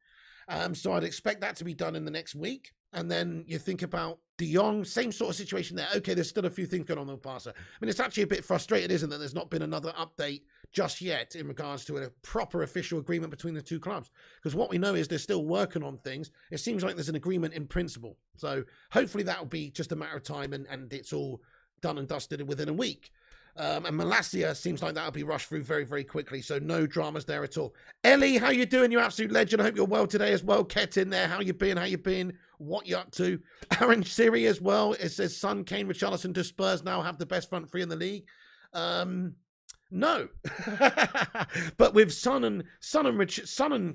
So I'd expect that to be done in the next week. And then you think about De Jong, same sort of situation there. Okay, there's still a few things going on with Barca. I mean, it's actually a bit frustrating, isn't it? There's not been another update just yet in regards to a proper official agreement between the two clubs. Because what we know is they're still working on things. It seems like there's an agreement in principle. So hopefully that will be just a matter of time and it's all done and dusted within a week. And Malacia seems like that'll be rushed through very, very quickly. So no dramas there at all. Ellie, how you doing? You absolute legend. I hope you're well today as well. Ket in there. How you been? How you been? What you up to? Aaron Siri as well. It says Son, Kane, Richarlison, do Spurs now have the best front three in the league? No. But with Son and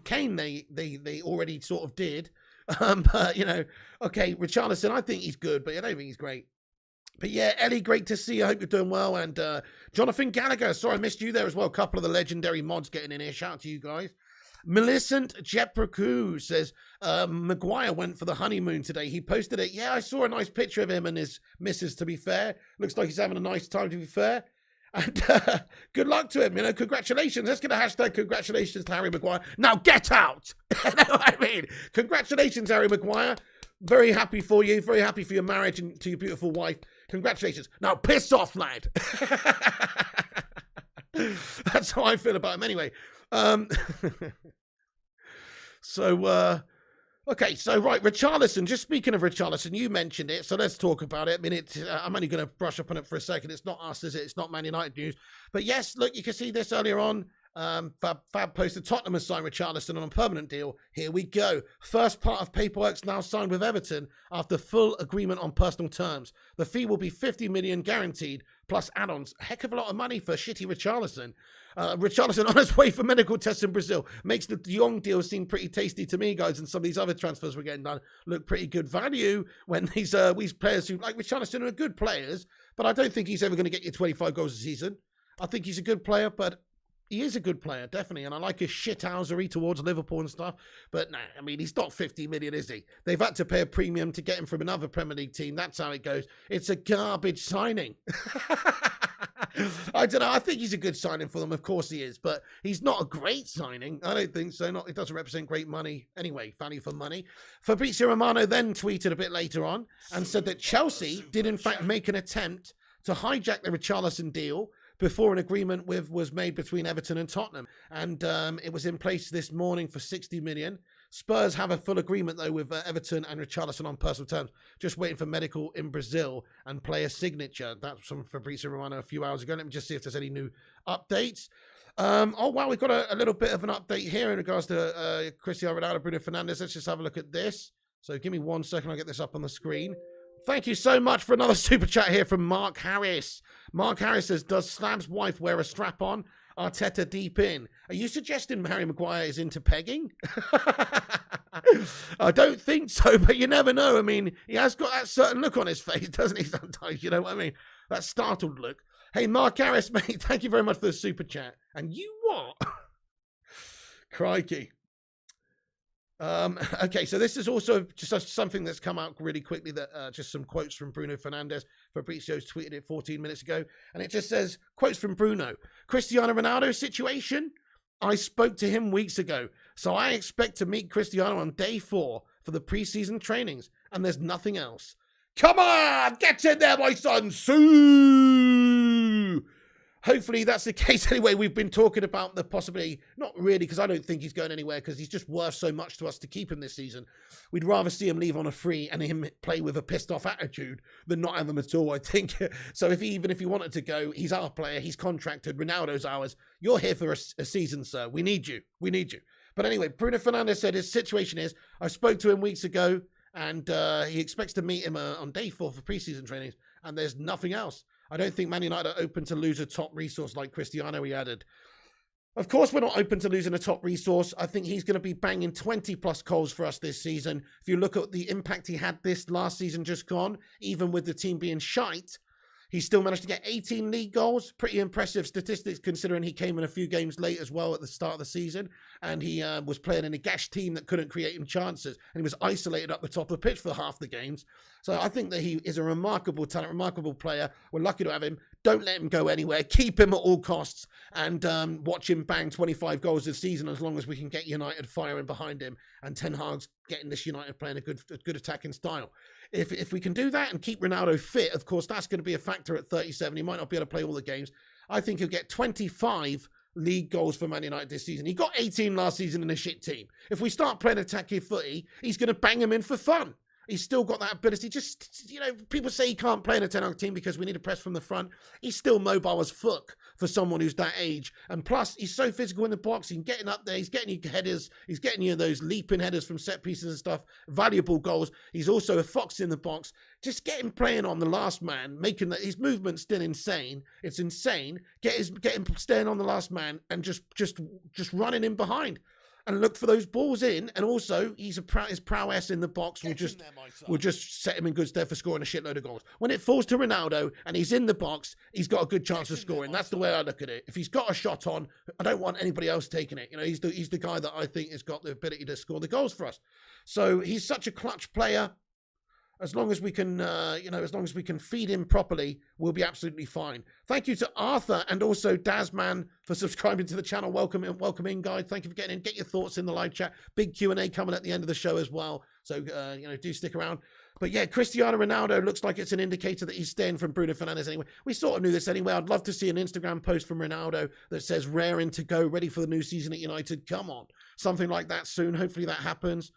Kane, they already sort of did. But, you know, okay, Richarlison, I think he's good, but I don't think he's great. But yeah, Ellie, great to see you. I hope you're doing well. And Jonathan Gallagher, sorry I missed you there as well. A couple of the legendary mods getting in here. Shout out to you guys. Millicent Jepraku says, Maguire went for the honeymoon today. He posted it. Yeah, I saw a nice picture of him and his missus, to be fair. Looks like he's having a nice time, to be fair. And good luck to him. You know, congratulations. Let's get a hashtag congratulations to Harry Maguire. Now get out. You know what I mean? Congratulations, Harry Maguire. Very happy for you. Very happy for your marriage and to your beautiful wife. Congratulations. Now piss off, lad. That's how I feel about him anyway. Okay, so right, Richarlison, just speaking of Richarlison, you mentioned it, so let's talk about it. I mean, I'm only going to brush up on it for a second. It's not us, is it? It's not Man United news. But yes, look, you can see this earlier on. Fab posted Tottenham has signed Richarlison on a permanent deal. Here we go. First part of paperwork's now signed with Everton after full agreement on personal terms. The fee will be 50 million guaranteed plus add-ons. A heck of a lot of money for shitty Richarlison. Richarlison on his way for medical tests in Brazil makes the Jong deal seem pretty tasty to me, guys, and some of these other transfers we're getting done look pretty good value when these players who like Richarlison are good players, but I don't think he's ever going to get you 25 goals a season. I think he's a good player, but he is a good player, definitely, and I like his shithousery towards Liverpool and stuff, but nah, I mean, he's not 50 million, is he? They've had to pay a premium to get him from another Premier League team. That's how it goes. It's a garbage signing. I don't know. I think he's a good signing for them. Of course he is, but he's not a great signing. I don't think so. It doesn't represent great money. Anyway, value for money. Fabrizio Romano then tweeted a bit later on and said that Chelsea did in fact make an attempt to hijack the Richarlison deal before an agreement was made between Everton and Tottenham. And it was in place this morning for 60 million. Spurs have a full agreement, though, with Everton and Richarlison on personal terms. Just waiting for medical in Brazil and player signature. That's from Fabrizio Romano a few hours ago. Let me just see if there's any new updates. Oh, wow, we've got a little bit of an update here in regards to Cristiano Ronaldo, Bruno Fernandes. Let's just have a look at this. So give me 1 second. I'll get this up on the screen. Thank you so much for another super chat here from Mark Harris. Mark Harris says, does Slab's wife wear a strap-on? Arteta deep in. Are you suggesting Harry Maguire is into pegging? I don't think so, but you never know. I mean, he has got that certain look on his face, doesn't he, sometimes? You know what I mean? That startled look. Hey, Mark Harris, mate, thank you very much for the super chat. And you what? Crikey. Okay, so this is also just something that's come out really quickly, that just some quotes from Bruno Fernandes. Fabrizio's tweeted it 14 minutes ago, and it just says, quotes from Bruno. Cristiano Ronaldo situation? I spoke to him weeks ago, so I expect to meet Cristiano on day 4 for the preseason trainings, and there's nothing else. Come on, get in there, my son. Sue! Hopefully that's the case anyway. We've been talking about the possibility, not really, because I don't think he's going anywhere, because he's just worth so much to us to keep him this season. We'd rather see him leave on a free and him play with a pissed off attitude than not have him at all, I think. So even if he wanted to go, he's our player, he's contracted, Ronaldo's ours. You're here for a season, sir. We need you. We need you. But anyway, Bruno Fernandes said his situation is, I spoke to him weeks ago, and he expects to meet him on day 4 for preseason trainings, and there's nothing else. I don't think Man United are open to lose a top resource like Cristiano, he added. Of course, we're not open to losing a top resource. I think he's going to be banging 20-plus goals for us this season. If you look at the impact he had this last season just gone, even with the team being shite, he still managed to get 18 league goals. Pretty impressive statistics considering he came in a few games late as well at the start of the season. And he was playing in a gash team that couldn't create him chances. And he was isolated up the top of the pitch for half the games. So I think that he is a remarkable talent, remarkable player. We're lucky to have him. Don't let him go anywhere. Keep him at all costs. And watch him bang 25 goals this season as long as we can get United firing behind him. And Ten Hag's getting this United playing a good attacking style. If we can do that and keep Ronaldo fit, of course, that's going to be a factor at 37. He might not be able to play all the games. I think he'll get 25 league goals for Man United this season. He got 18 last season in a shit team. If we start playing attacking footy, he's going to bang him in for fun. He's still got that ability. Just, you know, people say he can't play in a 10-out team because we need to press from the front. He's still mobile as fuck for someone who's that age. And plus, he's so physical in the box. He's getting up there. He's getting you headers. He's getting you those leaping headers from set pieces and stuff. Valuable goals. He's also a fox in the box. Just get him playing on the last man, making that his movement's still insane. It's insane. Get him staying on the last man and just running in behind. And look for those balls in, and also his prowess in the box will just set him in good stead for scoring a shitload of goals. When it falls to Ronaldo and he's in the box, he's got a good chance of scoring. That's the way I look at it. If he's got a shot on, I don't want anybody else taking it. You know, he's the guy that I think has got the ability to score the goals for us. So he's such a clutch player. As long as we can, as long as we can feed him properly, we'll be absolutely fine. Thank you to Arthur and also Dazman for subscribing to the channel. Welcome in, guys. Thank you for getting in. Get your thoughts in the live chat. Big Q&A coming at the end of the show as well. So, do stick around. But yeah, Cristiano Ronaldo looks like it's an indicator that he's staying from Bruno Fernandes anyway. We sort of knew this anyway. I'd love to see an Instagram post from Ronaldo that says raring to go, ready for the new season at United. Come on. Something like that soon. Hopefully that happens.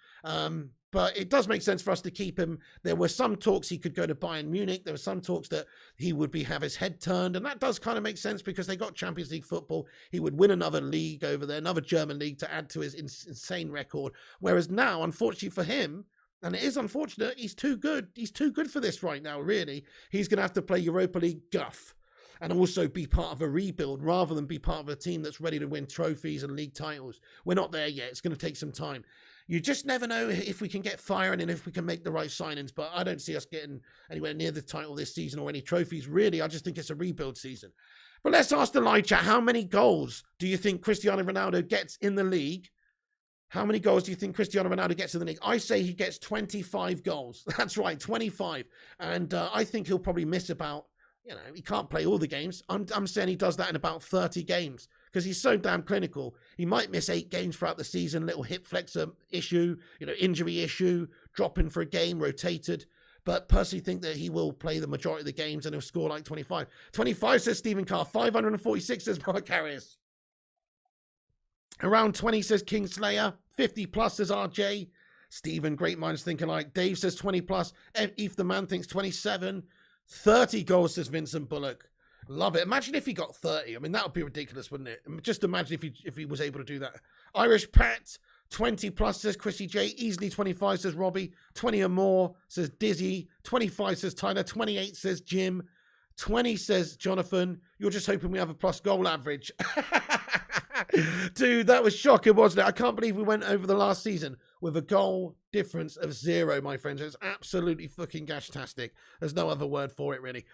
But it does make sense for us to keep him. There were some talks he could go to Bayern Munich. There were some talks that he would have his head turned. And that does kind of make sense because they got Champions League football. He would win another league over there, another German league to add to his insane record. Whereas now, unfortunately for him, and it is unfortunate, he's too good. He's too good for this right now, really. He's going to have to play Europa League guff and also be part of a rebuild rather than be part of a team that's ready to win trophies and league titles. We're not there yet. It's going to take some time. You just never know if we can get firing and if we can make the right signings, but I don't see us getting anywhere near the title this season or any trophies, really. I just think it's a rebuild season. But let's ask the live chat, how many goals do you think Cristiano Ronaldo gets in the league? How many goals do you think Cristiano Ronaldo gets in the league? I say he gets 25 goals. That's right, 25. And I think he'll probably miss about, he can't play all the games. I'm saying he does that in about 30 games. Because he's so damn clinical. He might miss 8 games throughout the season, little hip flexor issue, injury issue, dropping for a game, rotated. But personally think that he will play the majority of the games and he'll score like 25. 25 says Stephen Carr, 546 says Mark Harris. Around 20 says Kingslayer, 50 plus says RJ. Stephen, great minds thinking alike. Dave says 20 plus. Eve the Man thinks 27. 30 goals says Vincent Bullock. Love it. Imagine if he got 30. I mean, that would be ridiculous, wouldn't it? Just imagine if he was able to do that. Irish Pat, 20 plus says Chrissy J. Easily 25 says Robbie. 20 or more says Dizzy. 25 says Tyler. 28 says Jim. 20 says Jonathan. You're just hoping we have a plus goal average. Dude, that was shocking, wasn't it? I can't believe we went over the last season with a goal difference of 0, my friends. It's absolutely fucking gashtastic. There's no other word for it, really.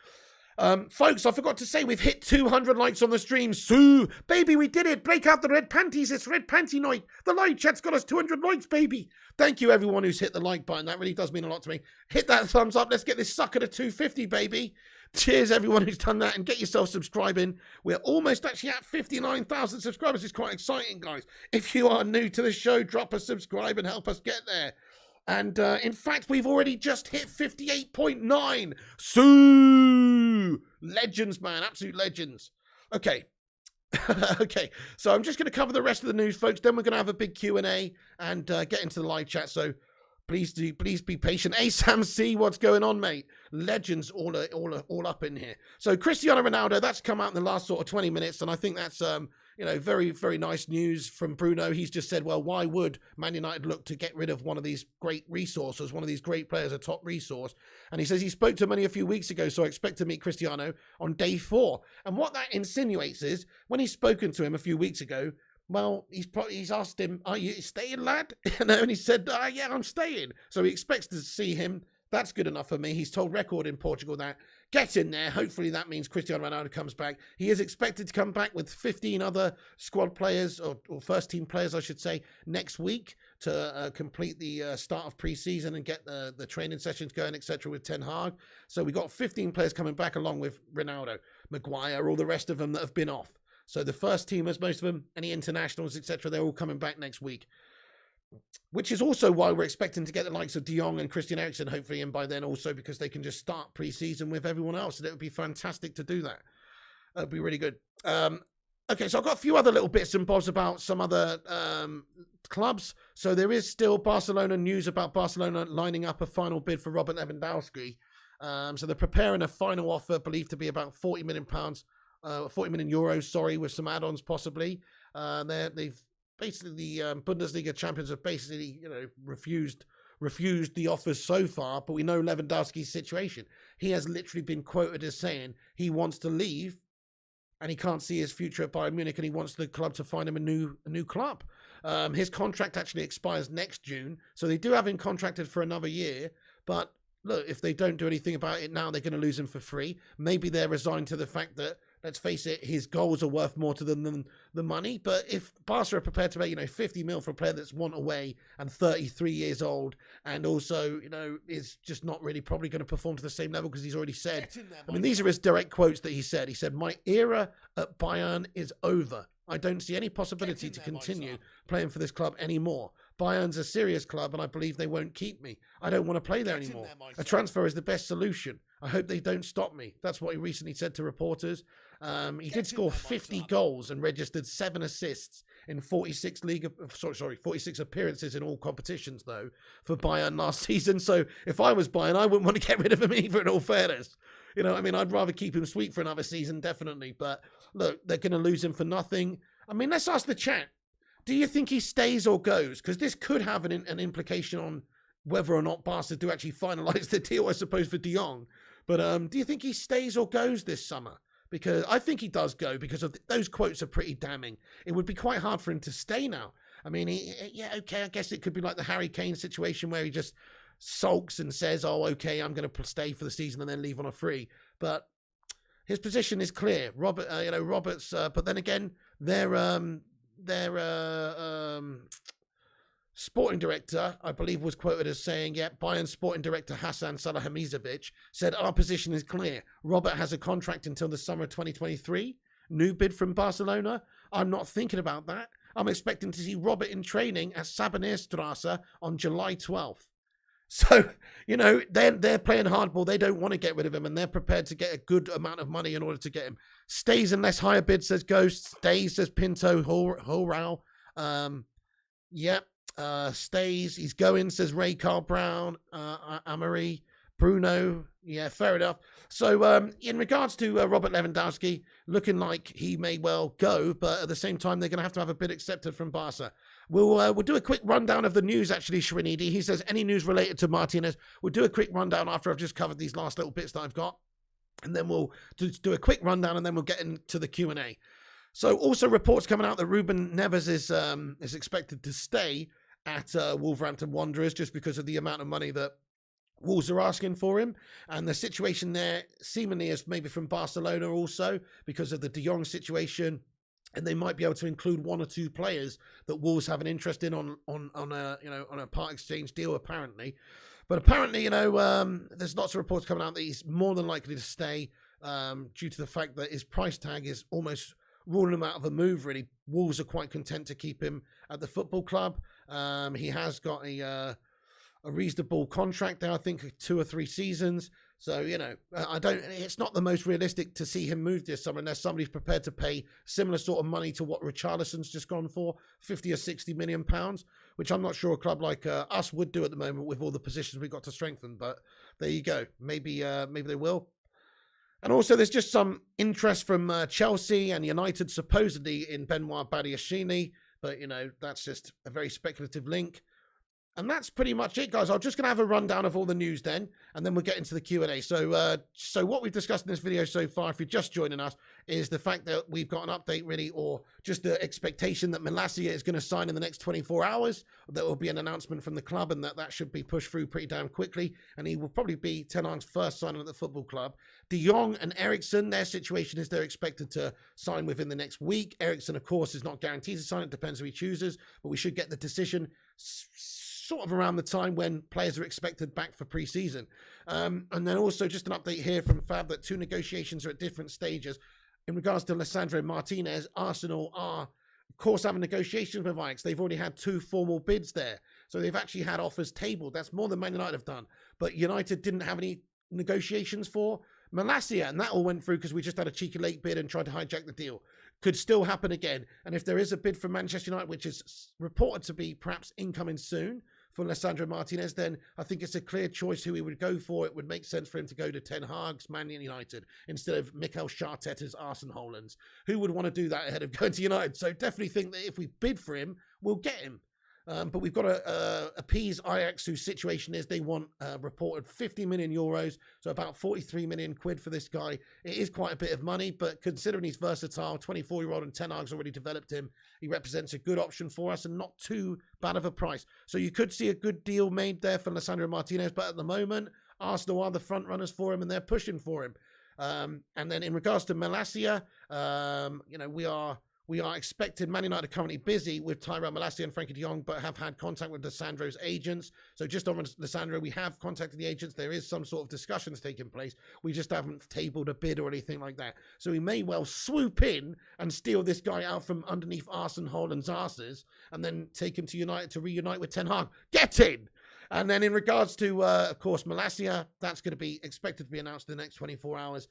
Folks, I forgot to say we've hit 200 likes on the stream. Sue, baby, we did it. Break out the red panties. It's red panty night. The live chat's got us 200 likes, baby. Thank you, everyone who's hit the like button. That really does mean a lot to me. Hit that thumbs up. Let's get this sucker to 250, baby. Cheers, everyone who's done that, and get yourself subscribing. We're almost actually at 59,000 subscribers. It's quite exciting, guys. If you are new to the show, drop a subscribe and help us get there. And in fact, we've already just hit 58.9. Sue! Legends, man. Absolute legends. Okay. Okay. So I'm just going to cover the rest of the news, folks. Then we're going to have a big Q&A and get into the live chat. So please be patient. Hey, Sam C, what's going on, mate? Legends all up in here. So Cristiano Ronaldo, that's come out in the last sort of 20 minutes. And I think that's, very, very nice news from Bruno. He's just said, well, why would Man United look to get rid of one of these great resources, one of these great players, a top resource? And he says he spoke to money a few weeks ago, so I expect to meet Cristiano on day 4. And what that insinuates is, when he's spoken to him a few weeks ago, well, he's asked him, are you staying, lad? And he said, yeah, I'm staying. So he expects to see him. That's good enough for me. He's told Record in Portugal that get in there. Hopefully that means Cristiano Ronaldo comes back. He is expected to come back with 15 other squad players or first team players, I should say, next week to complete the start of pre-season and get the training sessions going, etc. with Ten Hag. So we got 15 players coming back along with Ronaldo, Maguire, all the rest of them that have been off. So the first teamers, most of them, any internationals, etc., they're all coming back next week. Which is also why we're expecting to get the likes of De Jong and Christian Eriksen hopefully in by then also, because they can just start pre-season with everyone else. And it would be fantastic to do that. It would be really good. Okay, so I've got a few other little bits and bobs about some other clubs. So there is still Barcelona news about Barcelona lining up a final bid for Robert Lewandowski. So they're preparing a final offer believed to be about £40 million, 40 million euros, sorry, with some add-ons possibly. They've basically, the Bundesliga champions have basically, refused the offers so far, but we know Lewandowski's situation. He has literally been quoted as saying he wants to leave and he can't see his future at Bayern Munich and he wants the club to find him a new club. His contract actually expires next June, so they do have him contracted for another year, but look, if they don't do anything about it now, they're going to lose him for free. Maybe they're resigned to the fact that, let's face it, his goals are worth more to them than the money. But if Barca are prepared to pay, 50 mil for a player that's one away and 33 years old, and also, is just not really probably going to perform to the same level because he's already said, these are his direct quotes that he said. He said, my era at Bayern is over. I don't see any possibility to continue playing for this club anymore. Bayern's a serious club and I believe they won't keep me. I don't want to play there anymore. A transfer is the best solution. I hope they don't stop me. That's what he recently said to reporters. He did score 50 goals and registered 7 assists in 46 46 appearances in all competitions, though, for Bayern last season. So if I was Bayern, I wouldn't want to get rid of him either, in all fairness. You know, I mean, I'd rather keep him sweet for another season, definitely. But look, they're going to lose him for nothing. I mean, let's ask the chat. Do you think he stays or goes? Because this could have an implication on whether or not Barca do actually finalise the deal, I suppose, for Jong. But do you think he stays or goes this summer? Because I think he does go, because of those quotes are pretty damning. It would be quite hard for him to stay now. I mean, yeah, okay, I guess it could be like the Harry Kane situation where he just sulks and says, oh, okay, I'm going to stay for the season and then leave on a free. But his position is clear. Roberts, but then again, their sporting director, I believe, was quoted as saying, yeah, Bayern sporting director Hasan Salihamidzic said, our position is clear. Robert has a contract until the summer of 2023. New bid from Barcelona. I'm not thinking about that. I'm expecting to see Robert in training at Sabanierstrasse on July 12th. So, you know, they're playing hardball. They don't want to get rid of him, and they're prepared to get a good amount of money in order to get him. Stays unless higher bid, says Ghost. Stays, says Pinto. Horao. Stays. He's going, says Ray Carl Brown. Amory. Bruno. Yeah, fair enough. So, in regards to Robert Lewandowski, looking like he may well go, but at the same time, they're going to have a bid accepted from Barca. We'll do a quick rundown of the news, actually, Shrinidi. He says, any news related to Martinez? We'll do a quick rundown after I've just covered these last little bits that I've got. And then we'll do a quick rundown, and then we'll get into the Q&A. So also reports coming out that Ruben Neves is expected to stay at Wolverhampton Wanderers just because of the amount of money that Wolves are asking for him, and the situation there seemingly is maybe from Barcelona also because of the De Jong situation, and they might be able to include 1 or 2 players that Wolves have an interest in on a part exchange deal apparently. But apparently, there's lots of reports coming out that he's more than likely to stay due to the fact that his price tag is almost ruling him out of a move. Really, Wolves are quite content to keep him at the football club. He has got a reasonable contract there, I think 2 or 3 seasons. So, it's not the most realistic to see him move this summer unless somebody's prepared to pay similar sort of money to what Richarlison's just gone for, 50 or 60 million pounds, which I'm not sure a club like us would do at the moment with all the positions we've got to strengthen. But there you go. Maybe they will. And also there's just some interest from Chelsea and United supposedly in Benoit Badiashile, but, that's just a very speculative link. And that's pretty much it, guys. I'm just going to have a rundown of all the news then, and then we'll get into the Q&A. So what we've discussed in this video so far, if you're just joining us, is the fact that we've got an update, really, or just the expectation that Malacia is going to sign in the next 24 hours. There will be an announcement from the club, and that should be pushed through pretty damn quickly. And he will probably be Ten Hag's first signing at the football club. De Jong and Eriksen, their situation is they're expected to sign within the next week. Eriksen, of course, is not guaranteed to sign. It depends who he chooses, but we should get the decision sort of around the time when players are expected back for pre-season. And then also just an update here from Fab that 2 negotiations are at different stages. In regards to Lisandro Martinez, Arsenal are, of course, having negotiations with Ajax. They've already had 2 formal bids there. So they've actually had offers tabled. That's more than Man United have done. But United didn't have any negotiations for Malacia, and that all went through because we just had a cheeky late bid and tried to hijack the deal. Could still happen again. And if there is a bid from Manchester United, which is reported to be perhaps incoming soon, for Lisandro Martinez, then I think it's a clear choice who he would go for. It would make sense for him to go to Ten Hag's Man United instead of Mikel Arteta's Arsenal. Who would want to do that ahead of going to United? So definitely think that if we bid for him, we'll get him. But we've got to appease Ajax, whose situation is they want reported 50 million euros, so about 43 million quid for this guy. It is quite a bit of money, but considering he's versatile, 24-year-old and Ten Hag's already developed him, he represents a good option for us and not too bad of a price. So you could see a good deal made there for Lisandro Martinez, but at the moment, Arsenal are the front runners for him and they're pushing for him. And then in regards to Malacia, we are expected, Man United are currently busy with Tyrell Malacia and Frankie de Jong, but have had contact with Lisandro's agents. So just on Lisandro, we have contacted the agents. There is some sort of discussions taking place. We just haven't tabled a bid or anything like that. So we may well swoop in and steal this guy out from underneath Arsenal and arses and then take him to United to reunite with Ten Hag. Get in! And then in regards to, of course, Malacia, that's going to be expected to be announced in the next 24 hours.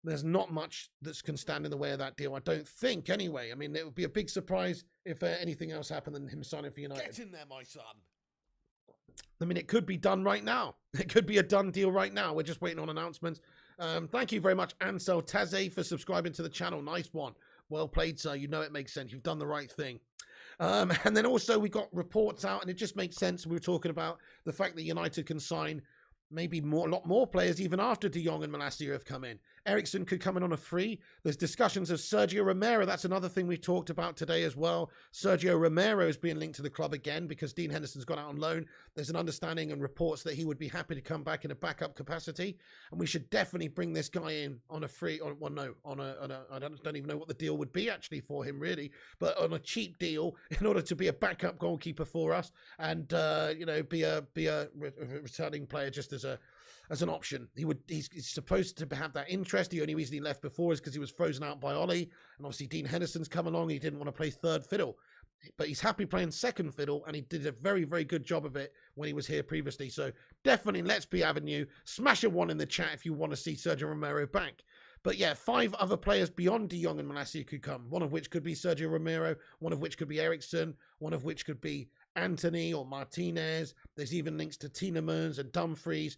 there's not much that can stand in the way of that deal, I don't think, anyway. I mean, it would be a big surprise if anything else happened than him signing for United. Get in there, my son. I mean, it could be done right now. It could be a done deal right now. We're just waiting on announcements. Thank you very much, Ansel Taze, for subscribing to the channel. Nice one. Well played, sir. You know it makes sense. You've done the right thing. And then also we got reports out, and it just makes sense. We were talking about the fact that United can sign maybe a lot more players even after De Jong and Malacia have come in. Eriksen could come in on a free. There's discussions of Sergio Romero. That's another thing we talked about today as well. Sergio Romero is being linked to the club again because Dean Henderson's gone out on loan. There's an understanding and reports that he would be happy to come back in a backup capacity. And we should definitely bring this guy in on a free, I don't even know what the deal would be actually for him really, but on a cheap deal in order to be a backup goalkeeper for us and, be a returning player just as an option. He's supposed to have that interest. The only reason he left before is because he was frozen out by Ollie, and obviously Dean Henderson's come along. He didn't want to play third fiddle, but he's happy playing second fiddle, and he did a very, very good job of it when he was here previously. So definitely, let's be Avenue. Smash a 1 in the chat if you want to see Sergio Romero back. But yeah, 5 other players beyond De Jong and Malacia could come, one of which could be Sergio Romero, one of which could be Eriksen, one of which could be Anthony or Martinez. There's even links to Tielemans and Dumfries.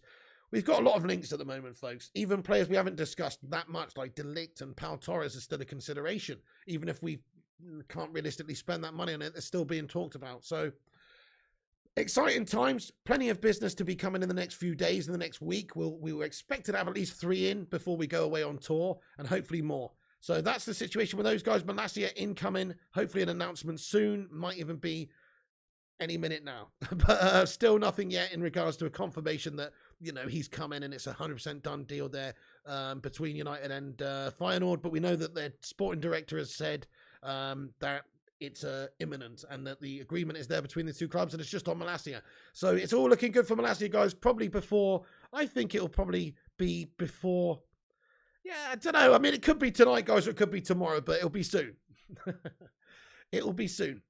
We've got a lot of links at the moment, folks. Even players we haven't discussed that much, like Ligt and Pau Torres, are still a consideration. Even if we can't realistically spend that money on it, they're still being talked about. So, exciting times. Plenty of business to be coming in the next few days, in the next week. We were expected to have at least 3 in before we go away on tour, and hopefully more. So that's the situation with those guys. Malacia incoming. Hopefully an announcement soon. Might even be any minute now. But still nothing yet in regards to a confirmation that, he's coming and it's a 100% done deal there between United and Feyenoord. But we know that their sporting director has said that it's imminent and that the agreement is there between the two clubs and it's just on Malacia. So it's all looking good for Malacia, guys. Probably before, I think it'll probably be before, I don't know. I mean, it could be tonight, guys, or it could be tomorrow, but it'll be soon. It will be soon.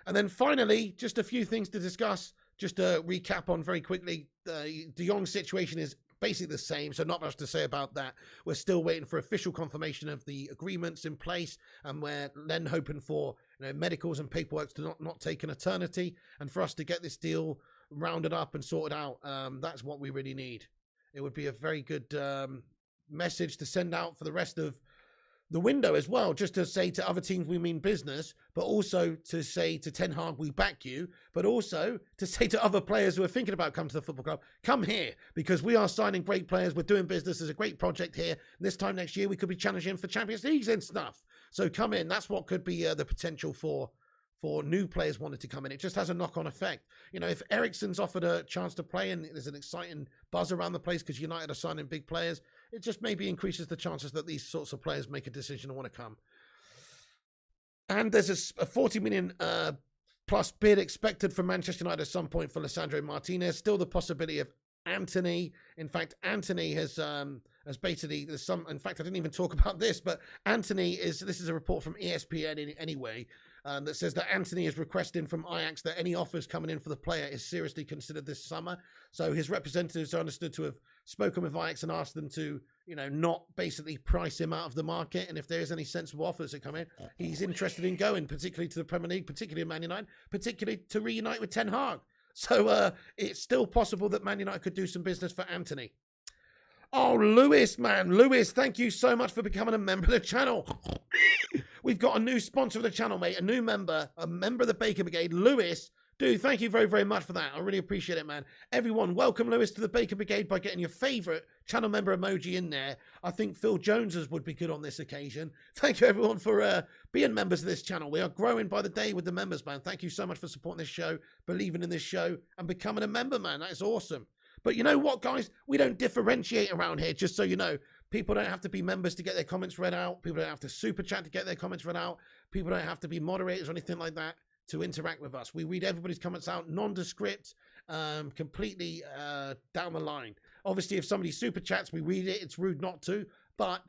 And then finally, just a few things to discuss, just to recap on very quickly. De Jong's situation is basically the same, so not much to say about that. We're still waiting for official confirmation of the agreements in place, and we're then hoping for medicals and paperwork to not take an eternity, and for us to get this deal rounded up and sorted out. That's what we really need. It would be a very good message to send out for the rest of the window as well, just to say to other teams we mean business, but also to say to Ten Hag we back you, but also to say to other players who are thinking about coming to the football club, come here, because we are signing great players, we're doing business, there's a great project here. This time next year we could be challenging for Champions Leagues and stuff. So come in. That's what could be the potential for new players wanting to come in. It just has a knock-on effect. If Eriksen's offered a chance to play and there's an exciting buzz around the place because United are signing big players, it just maybe increases the chances that these sorts of players make a decision and want to come. And there's a 40 million plus bid expected from Manchester United at some point for Lisandro Martinez. Still the possibility of Anthony. In fact, Anthony has basically, in fact, I didn't even talk about this, but this is a report from ESPN anyway, that says that Anthony is requesting from Ajax that any offers coming in for the player is seriously considered this summer. So his representatives are understood to have spoken with Ajax and asked them to, not basically price him out of the market. And if there is any sensible offers that come in, he's interested in going, particularly to the Premier League, particularly in Man United, particularly to reunite with Ten Hag. So it's still possible that Man United could do some business for Anthony. Oh, Lewis, man. Lewis, thank you so much for becoming a member of the channel. We've got a new sponsor of the channel, mate. A new member, a member of the Baker Brigade. Lewis, dude, thank you very, very much for that. I really appreciate it, man. Everyone, welcome Lewis to the Baker Brigade by getting your favourite channel member emoji in there. I think Phil Jones's would be good on this occasion. Thank you, everyone, for being members of this channel. We are growing by the day with the members, man. Thank you so much for supporting this show, believing in this show, and becoming a member, man. That is awesome. But you know what, guys? We don't differentiate around here, just so you know. People don't have to be members to get their comments read out. People don't have to super chat to get their comments read out. People don't have to be moderators or anything like that to interact with us. We read everybody's comments out, nondescript, completely down the line. Obviously, if somebody super chats, we read it. It's rude not to. But,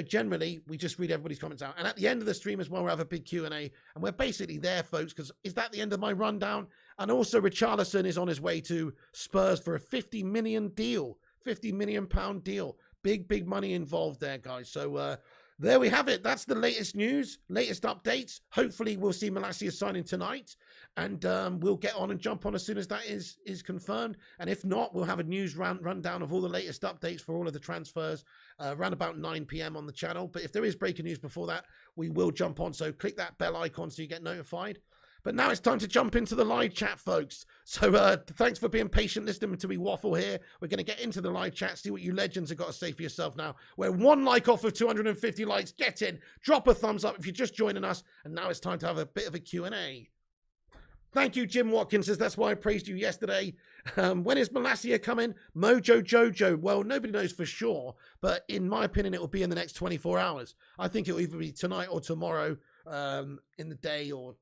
generally, we just read everybody's comments out. And at the end of the stream as well, we'll have a big Q&A. And we're basically there, folks, because is that the end of my rundown? And also, Richarlison is on his way to Spurs for a £50 million deal. £50 million deal. Big money involved there, guys. So there we have it. That's the latest news, latest updates. Hopefully we'll see Malacia signing tonight, and we'll get on and jump on as soon as that is confirmed. And if not, we'll have a news rundown of all the latest updates for all of the transfers around about 9 p.m. on the channel. But if there is breaking news before that, we will jump on. So click that bell icon so you get notified. But now it's time to jump into the live chat, folks. So thanks for being patient listening to me waffle here. We're going to get into the live chat, see what you legends have got to say for yourself now. We're 1 like off of 250 likes. Get in. Drop a thumbs up if you're just joining us. And now it's time to have a bit of a Q&A. Thank you, Jim Watkins says, that's why I praised you yesterday. When is Malacia coming? Mojo Jojo. Well, nobody knows for sure. But in my opinion, it will be in the next 24 hours. I think it will either be tonight or tomorrow in the day, or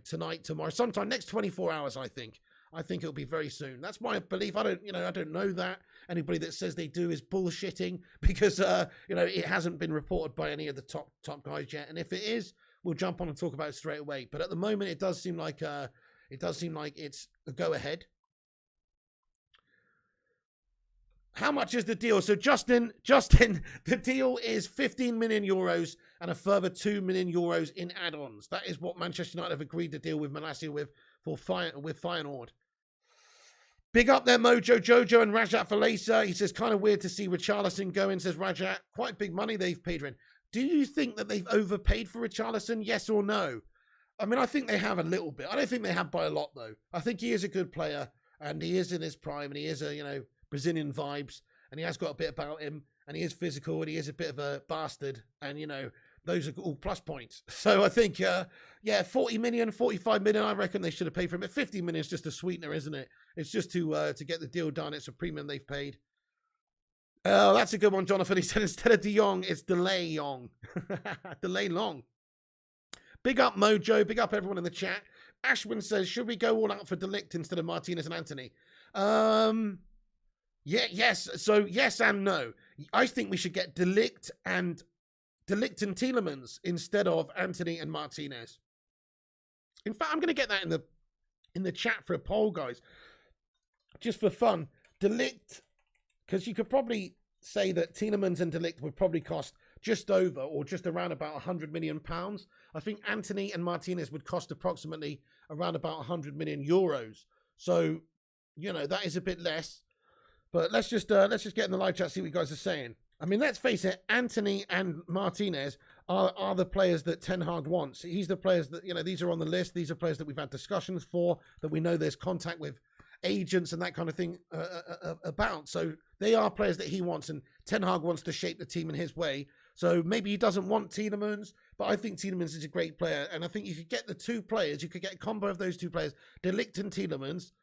tonight, tomorrow, sometime next 24 hours. I think it'll be very soon. That's my belief. I don't know that. Anybody that says they do is bullshitting, because it hasn't been reported by any of the top guys yet. And if it is, we'll jump on and talk about it straight away. But at the moment, it does seem like it's a go ahead. How much is the deal? So Justin, the deal is 15 million euros and a further 2 million euros in add-ons. That is what Manchester United have agreed to deal with Malacia with Feyenoord. Big up there, Mojo Jojo and Rajat Falesa. He says, kind of weird to see Richarlison going, says Rajat. Quite big money they've paid for him. Do you think that they've overpaid for Richarlison? Yes or no? I mean, I think they have a little bit. I don't think they have by a lot, though. I think he is a good player, and he is in his prime, and he is a, Brazilian vibes, and he has got a bit about him, and he is physical, and he is a bit of a bastard, and those are all plus points. So I think 40 million, 45 million, I reckon they should have paid for him. But 50 million is just a sweetener, isn't it? It's just to get the deal done. It's a premium they've paid. Oh, that's a good one, Jonathan. He said instead of De Jong, it's Delay Yong. Delay Long. Big up Mojo, big up everyone in the chat. Ashwin says, should we go all out for Ligt instead of Martinez and Anthony? Yes. So yes and no. I think we should get Ligt and Tielemans instead of Anthony and Martinez. In fact, I'm going to get that in the chat for a poll, guys, just for fun. Ligt, because you could probably say that Tielemans and Ligt would probably cost just over or just around about £100 million. I think Anthony and Martinez would cost approximately around about 100 million euros. So, that is a bit less. But let's just get in the live chat, see what you guys are saying. I mean, let's face it, Anthony and Martinez are the players that Ten Hag wants. He's the players that, these are on the list. These are players that we've had discussions for, that we know there's contact with agents and that kind of thing about. So they are players that he wants, and Ten Hag wants to shape the team in his way. So maybe he doesn't want Tielemans, but I think Tielemans is a great player. And I think you could get the two players, you could get a combo of those two players, De Ligt and Tielemans,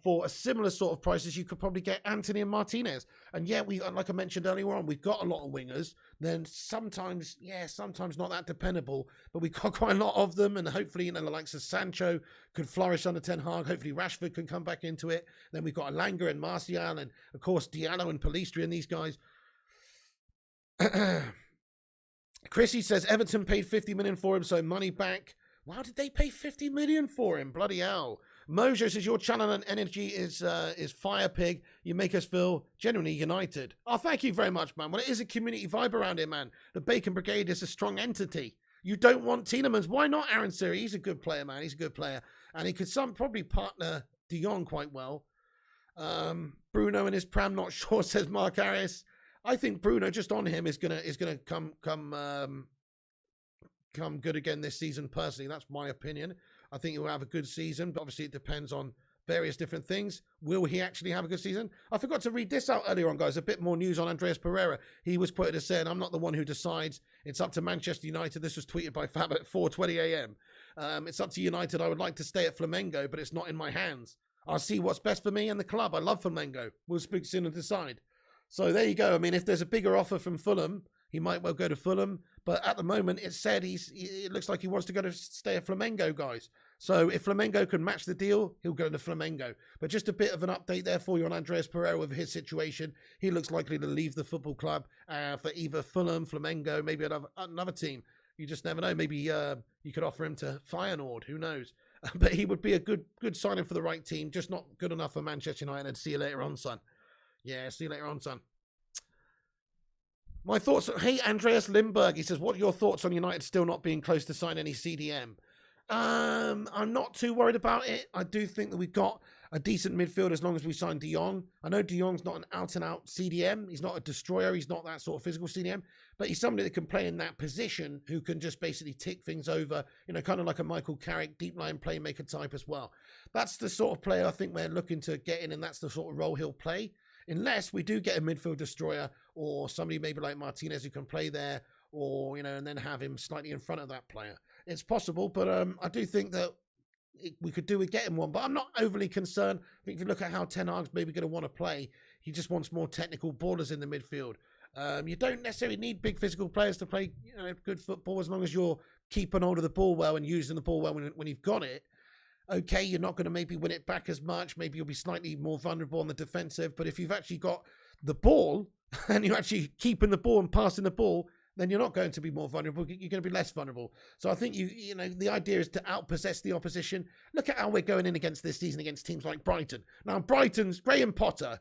for a similar sort of price as you could probably get Anthony and Martinez. And yeah, like I mentioned earlier on, we've got a lot of wingers. Then sometimes not that dependable, but we've got quite a lot of them. And hopefully, the likes of Sancho could flourish under Ten Hag. Hopefully Rashford can come back into it. Then we've got Alanga and Martial, and of course Diallo and Pellistri and these guys. Chrissy says Everton paid 50 million for him, so money back. Wow, did they pay 50 million for him? Bloody hell. Mojo says your channel and energy is fire, pig. You make us feel genuinely united. Oh, thank you very much, man. Well, it is a community vibe around here, man. The Bacon Brigade is a strong entity. You don't want Tielemans. Why not Aaron Siri? He's a good player, man. He's a good player. And he could probably partner De Jong quite well. Bruno and his pram, not sure, says Mark Harris. I think Bruno, just on him, is gonna come good again this season. Personally, that's my opinion. I think he'll have a good season, but obviously it depends on various different things. Will he actually have a good season? I forgot to read this out earlier on, guys. A bit more news on Andreas Pereira. He was quoted as saying, "I'm not the one who decides. It's up to Manchester United." This was tweeted by Fab at 4:20 a.m. It's up to United. I would like to stay at Flamengo, but it's not in my hands. I'll see what's best for me and the club. I love Flamengo. We'll speak soon and decide. So there you go. I mean, if there's a bigger offer from Fulham, he might well go to Fulham. But at the moment, it said it looks like he wants to go to stay at Flamengo, guys. So if Flamengo can match the deal, he'll go to Flamengo. But just a bit of an update there for you on Andreas Pereira with his situation. He looks likely to leave the football club for either Fulham, Flamengo, maybe another team. You just never know. Maybe you could offer him to Feyenoord. Who knows? But he would be a good signing for the right team. Just not good enough for Manchester United. See you later on, son. Yeah, see you later on, son. My thoughts. Hey, Andreas Lindberg. He says, "What are your thoughts on United still not being close to sign any CDM?" I'm not too worried about it. I do think that we've got a decent midfield as long as we sign Jong. I know Jong's not an out-and-out CDM. He's not a destroyer. He's not that sort of physical CDM. But he's somebody that can play in that position who can just basically tick things over, kind of like a Michael Carrick, deep line playmaker type as well. That's the sort of player I think we're looking to get in, and that's the sort of role he'll play. Unless we do get a midfield destroyer or somebody maybe like Martinez who can play there, or, and then have him slightly in front of that player. It's possible, but I do think that we could do with getting one. But I'm not overly concerned. I think if you look at how Ten Hag's maybe going to want to play, he just wants more technical ballers in the midfield. You don't necessarily need big physical players to play good football as long as you're keeping hold of the ball well and using the ball well when you've got it. Okay, you're not going to maybe win it back as much. Maybe you'll be slightly more vulnerable on the defensive. But if you've actually got the ball and you're actually keeping the ball and passing the ball, then you're not going to be more vulnerable. You're going to be less vulnerable. So I think the idea is to outpossess the opposition. Look at how we're going in against this season against teams like Brighton. Now, Brighton's Graham Potter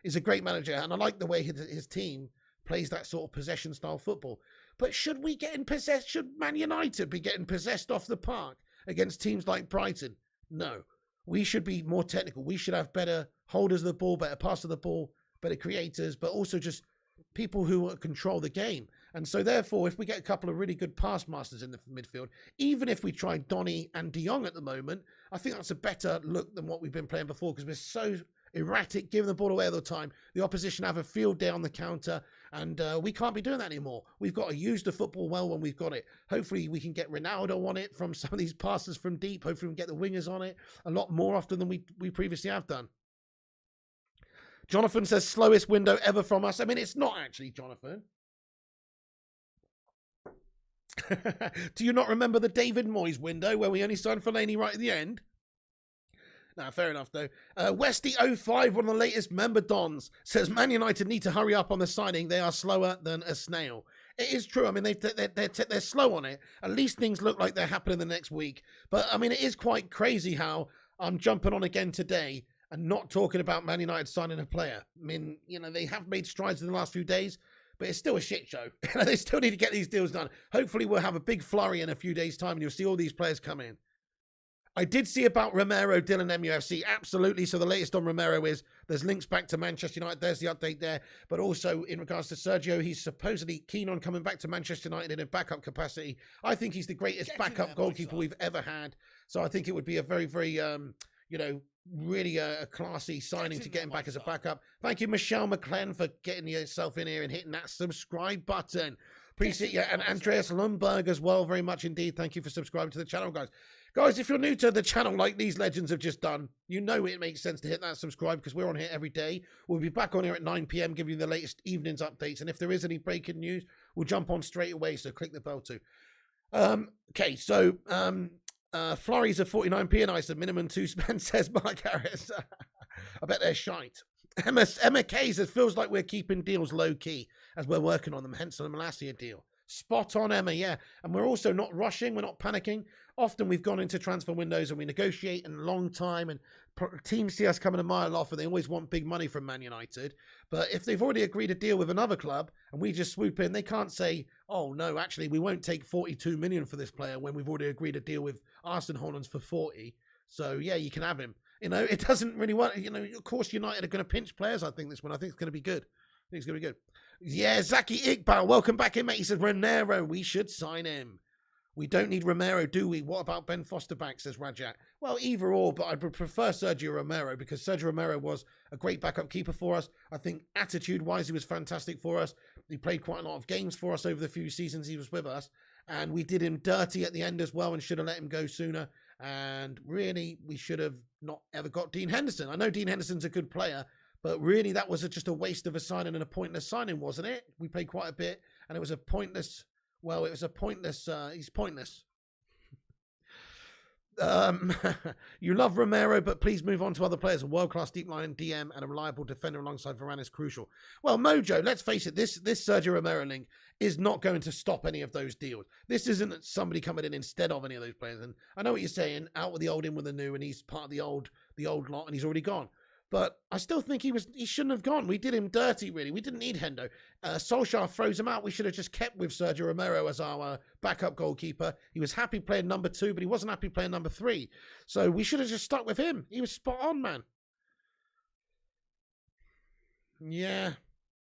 is a great manager, and I like the way his team plays that sort of possession style football. But should Man United be getting possessed off the park against teams like Brighton? No. We should be more technical. We should have better holders of the ball, better pass of the ball, better creators, but also just people who control the game. And so therefore, if we get a couple of really good pass masters in the midfield, even if we try Donny and De Jong at the moment, I think that's a better look than what we've been playing before, because we're so erratic, giving the ball away all the time. The opposition have a field day on the counter, and we can't be doing that anymore. We've got to use the football well when we've got it. Hopefully we can get Ronaldo on it from some of these passes from deep. Hopefully we can get the wingers on it a lot more often than we previously have done. Jonathan says, slowest window ever from us. I mean, it's not actually, Jonathan. Do you not remember the David Moyes window where we only signed Fellaini right at the end? No, fair enough, though. Westy05, one of the latest member dons, says, Man United need to hurry up on the signing. They are slower than a snail. It is true. I mean, they're slow on it. At least things look like they're happening the next week. But, I mean, it is quite crazy how I'm jumping on again today and not talking about Man United signing a player. I mean, they have made strides in the last few days, but it's still a shit show. They still need to get these deals done. Hopefully we'll have a big flurry in a few days' time and you'll see all these players come in. I did see about Romero, Dylan MUFC. Absolutely. So the latest on Romero is there's links back to Manchester United. There's the update there. But also in regards to Sergio, he's supposedly keen on coming back to Manchester United in a backup capacity. I think he's the greatest backup goalkeeper we've ever had. So I think it would be a very, very, really a classy signing to get him back as a backup. Thank you, Michelle McClenn, for getting yourself in here and hitting that subscribe button. Appreciate you. And Andreas Lundberg as well, very much indeed. Thank you for subscribing to the channel, guys. Guys, if you're new to the channel like these legends have just done, you know it makes sense to hit that subscribe because we're on here every day. We'll be back on here at 9 p.m. giving you the latest evening's updates. And if there is any breaking news, we'll jump on straight away. So click the bell too. Okay, so flurries of 49p and I said minimum 2 spend, says Mark Harris. I bet they're shite. Emma K says, feels like we're keeping deals low key as we're working on them, hence the Malacia deal. Spot on, Emma, yeah. And we're also not rushing, we're not panicking. Often we've gone into transfer windows and we negotiate in a long time and teams see us coming a mile off and they always want big money from Man United. But if they've already agreed a deal with another club and we just swoop in, they can't say, oh, no, actually, we won't take 42 million for this player when we've already agreed a deal with Arsenal for 40. So, yeah, you can have him. It doesn't really work. Of course, United are going to pinch players, I think, this one. I think it's going to be good. I think it's going to be good. Yeah, Zaki Iqbal, welcome back in, mate. He says, Romero, we should sign him. We don't need Romero, do we? What about Ben Foster back, says Rajat. Well, either or, but I'd prefer Sergio Romero because Sergio Romero was a great backup keeper for us. I think attitude-wise, he was fantastic for us. He played quite a lot of games for us over the few seasons he was with us. And we did him dirty at the end as well and should have let him go sooner. And really, we should have not ever got Dean Henderson. I know Dean Henderson's a good player, but really that was just a waste of a signing and a pointless signing, wasn't it? We paid quite a bit and it was a pointless... Well, it was a pointless, he's pointless. You love Romero, but please move on to other players. A world-class deep line DM and a reliable defender alongside Varane is crucial. Well, Mojo, let's face it, this Sergio Romero link is not going to stop any of those deals. This isn't somebody coming in instead of any of those players. And I know what you're saying, out with the old, in with the new, and he's part of the old lot, and he's already gone. But I still think he shouldn't have gone. We did him dirty, really. We didn't need Hendo. Solskjaer throws him out. We should have just kept with Sergio Romero as our backup goalkeeper. He was happy playing number 2, but he wasn't happy playing number 3. So we should have just stuck with him. He was spot on, man. Yeah.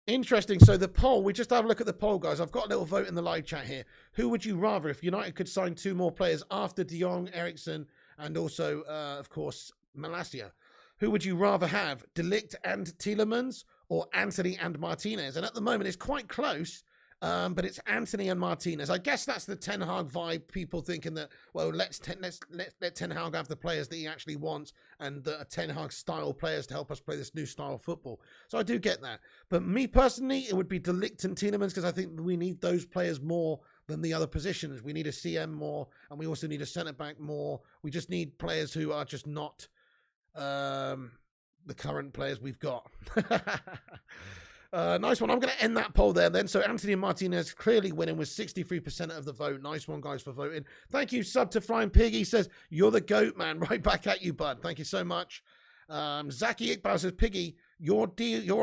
Interesting. So the poll, we just have a look at the poll, guys. I've got a little vote in the live chat here. Who would you rather if United could sign 2 more players after De Jong, Eriksen, and also, of course, Malacia? Who would you rather have, De Ligt and Tielemans or Antony and Martinez? And at the moment, it's quite close, but it's Antony and Martinez. I guess that's the Ten Hag vibe. People thinking that, well, let Ten Hag have the players that he actually wants and the Ten Hag style players to help us play this new style of football. So I do get that. But me personally, it would be De Ligt and Tielemans because I think we need those players more than the other positions. We need a CM more, and we also need a centre back more. We just need players who are just not the current players we've got. Nice one. I'm going to end that poll there then. So Antony and Martinez clearly winning with 63% of the vote. Nice one, guys, for voting. Thank you, sub to Flying Pig. He says, you're the GOAT, man. Right back at you, bud. Thank you so much. Zaki Iqbal says, Piggy, your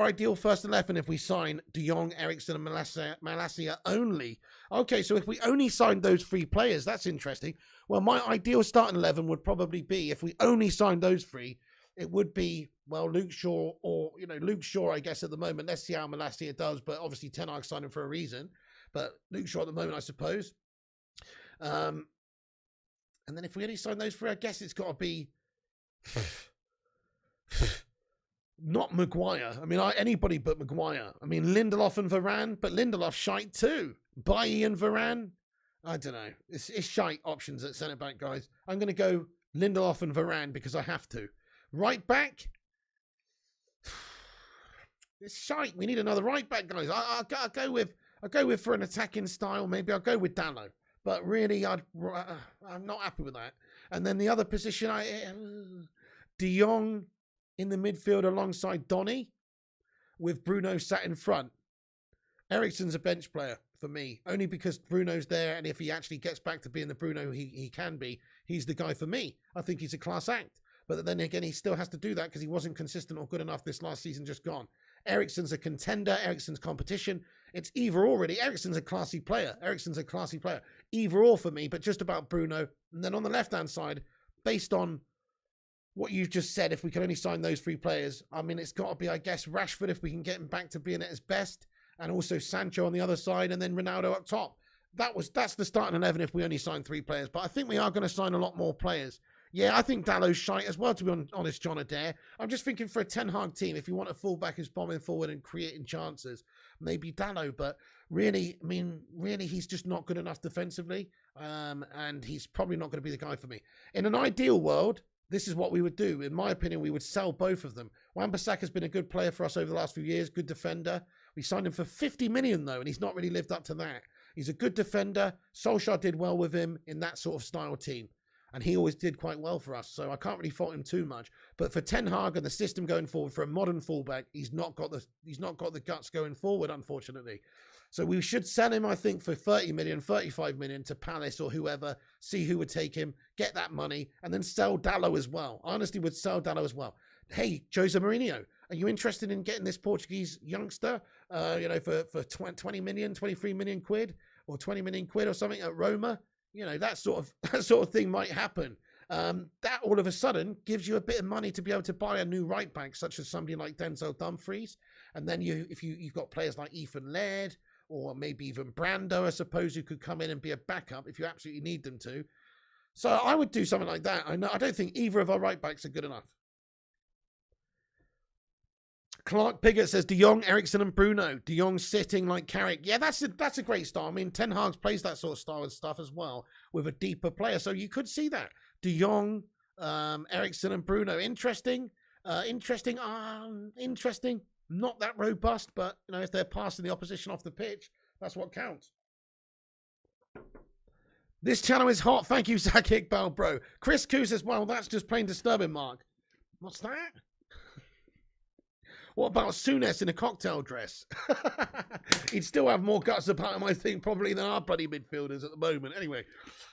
ideal first 11 if we sign De Jong, Eriksen, and Malacia only. Okay, so if we only signed those 3 players, that's interesting. Well, my ideal starting 11 would probably be, if we only signed those 3, it would be, well, Luke Shaw or, Luke Shaw, I guess, at the moment. Let's see how Malacia does, but obviously Ten Hag signed him for a reason. But Luke Shaw at the moment, I suppose. And then if we only sign those 3, I guess it's got to be not Maguire. I mean, anybody but Maguire. I mean, Lindelof and Varane, but Lindelof shite too. Bailly and Varane. I don't know. It's shite options at centre-back, guys. I'm going to go Lindelof and Varane because I have to. Right back. It's shite. We need another right back, guys. I'll go with for an attacking style. Maybe I'll go with Dallo. But really, I'm not happy with that. And then the other position, De Jong in the midfield alongside Donny, with Bruno sat in front. Eriksen's a bench player for me, only because Bruno's there, and if he actually gets back to being the Bruno he can be, he's the guy for me. I think he's a class act. But then again, he still has to do that because he wasn't consistent or good enough this last season just gone. Eriksen's a contender. Eriksen's competition. It's either or, really. Eriksen's a classy player. Either or for me, but just about Bruno. And then on the left-hand side, based on what you've just said, if we can only sign those 3 players, I mean, it's got to be, I guess, Rashford if we can get him back to being at his best, and also Sancho on the other side, and then Ronaldo up top. That's the starting 11 if we only sign 3 players. But I think we are going to sign a lot more players. Yeah, I think Dallo's shite as well, to be honest, John Adair. I'm just thinking for a Ten Hag team, if you want a fullback who's bombing forward and creating chances, maybe Dallo. But really, he's just not good enough defensively. And he's probably not going to be the guy for me. In an ideal world, this is what we would do. In my opinion, we would sell both of them. Wan-Bissaka's been a good player for us over the last few years, good defender. We signed him for 50 million, though, and he's not really lived up to that. He's a good defender. Solskjaer did well with him in that sort of style team. And he always did quite well for us, so I can't really fault him too much. But for Ten Hag and the system going forward, for a modern fullback, he's not got the guts going forward, unfortunately. So we should sell him, I think, for 30 million, 35 million to Palace or whoever, see who would take him, get that money, and then sell Dallo as well. I honestly would sell Dallo as well. Hey, Jose Mourinho, are you interested in getting this Portuguese youngster, for 20 million, 23 million quid, or 20 million quid or something at Roma? That sort of thing might happen. That all of a sudden gives you a bit of money to be able to buy a new right back, such as somebody like Denzel Dumfries. And then if you've got players like Ethan Laird or maybe even Brando, I suppose, who could come in and be a backup if you absolutely need them to. So I would do something like that. I don't think either of our right backs are good enough. Clark Piggott says De Jong, Eriksen and Bruno. De Jong sitting like Carrick. Yeah, that's a great style. I mean, Ten Hag plays that sort of style and stuff as well with a deeper player. So you could see that. De Jong, Eriksen and Bruno. Interesting. Interesting. Not that robust, but, if they're passing the opposition off the pitch, that's what counts. This channel is hot. Thank you, Zach Iqbal, bro. Chris Koo says, well, that's just plain disturbing, Mark. What's that? What about Souness in a cocktail dress? He'd still have more guts about him, I think, probably than our bloody midfielders at the moment. Anyway,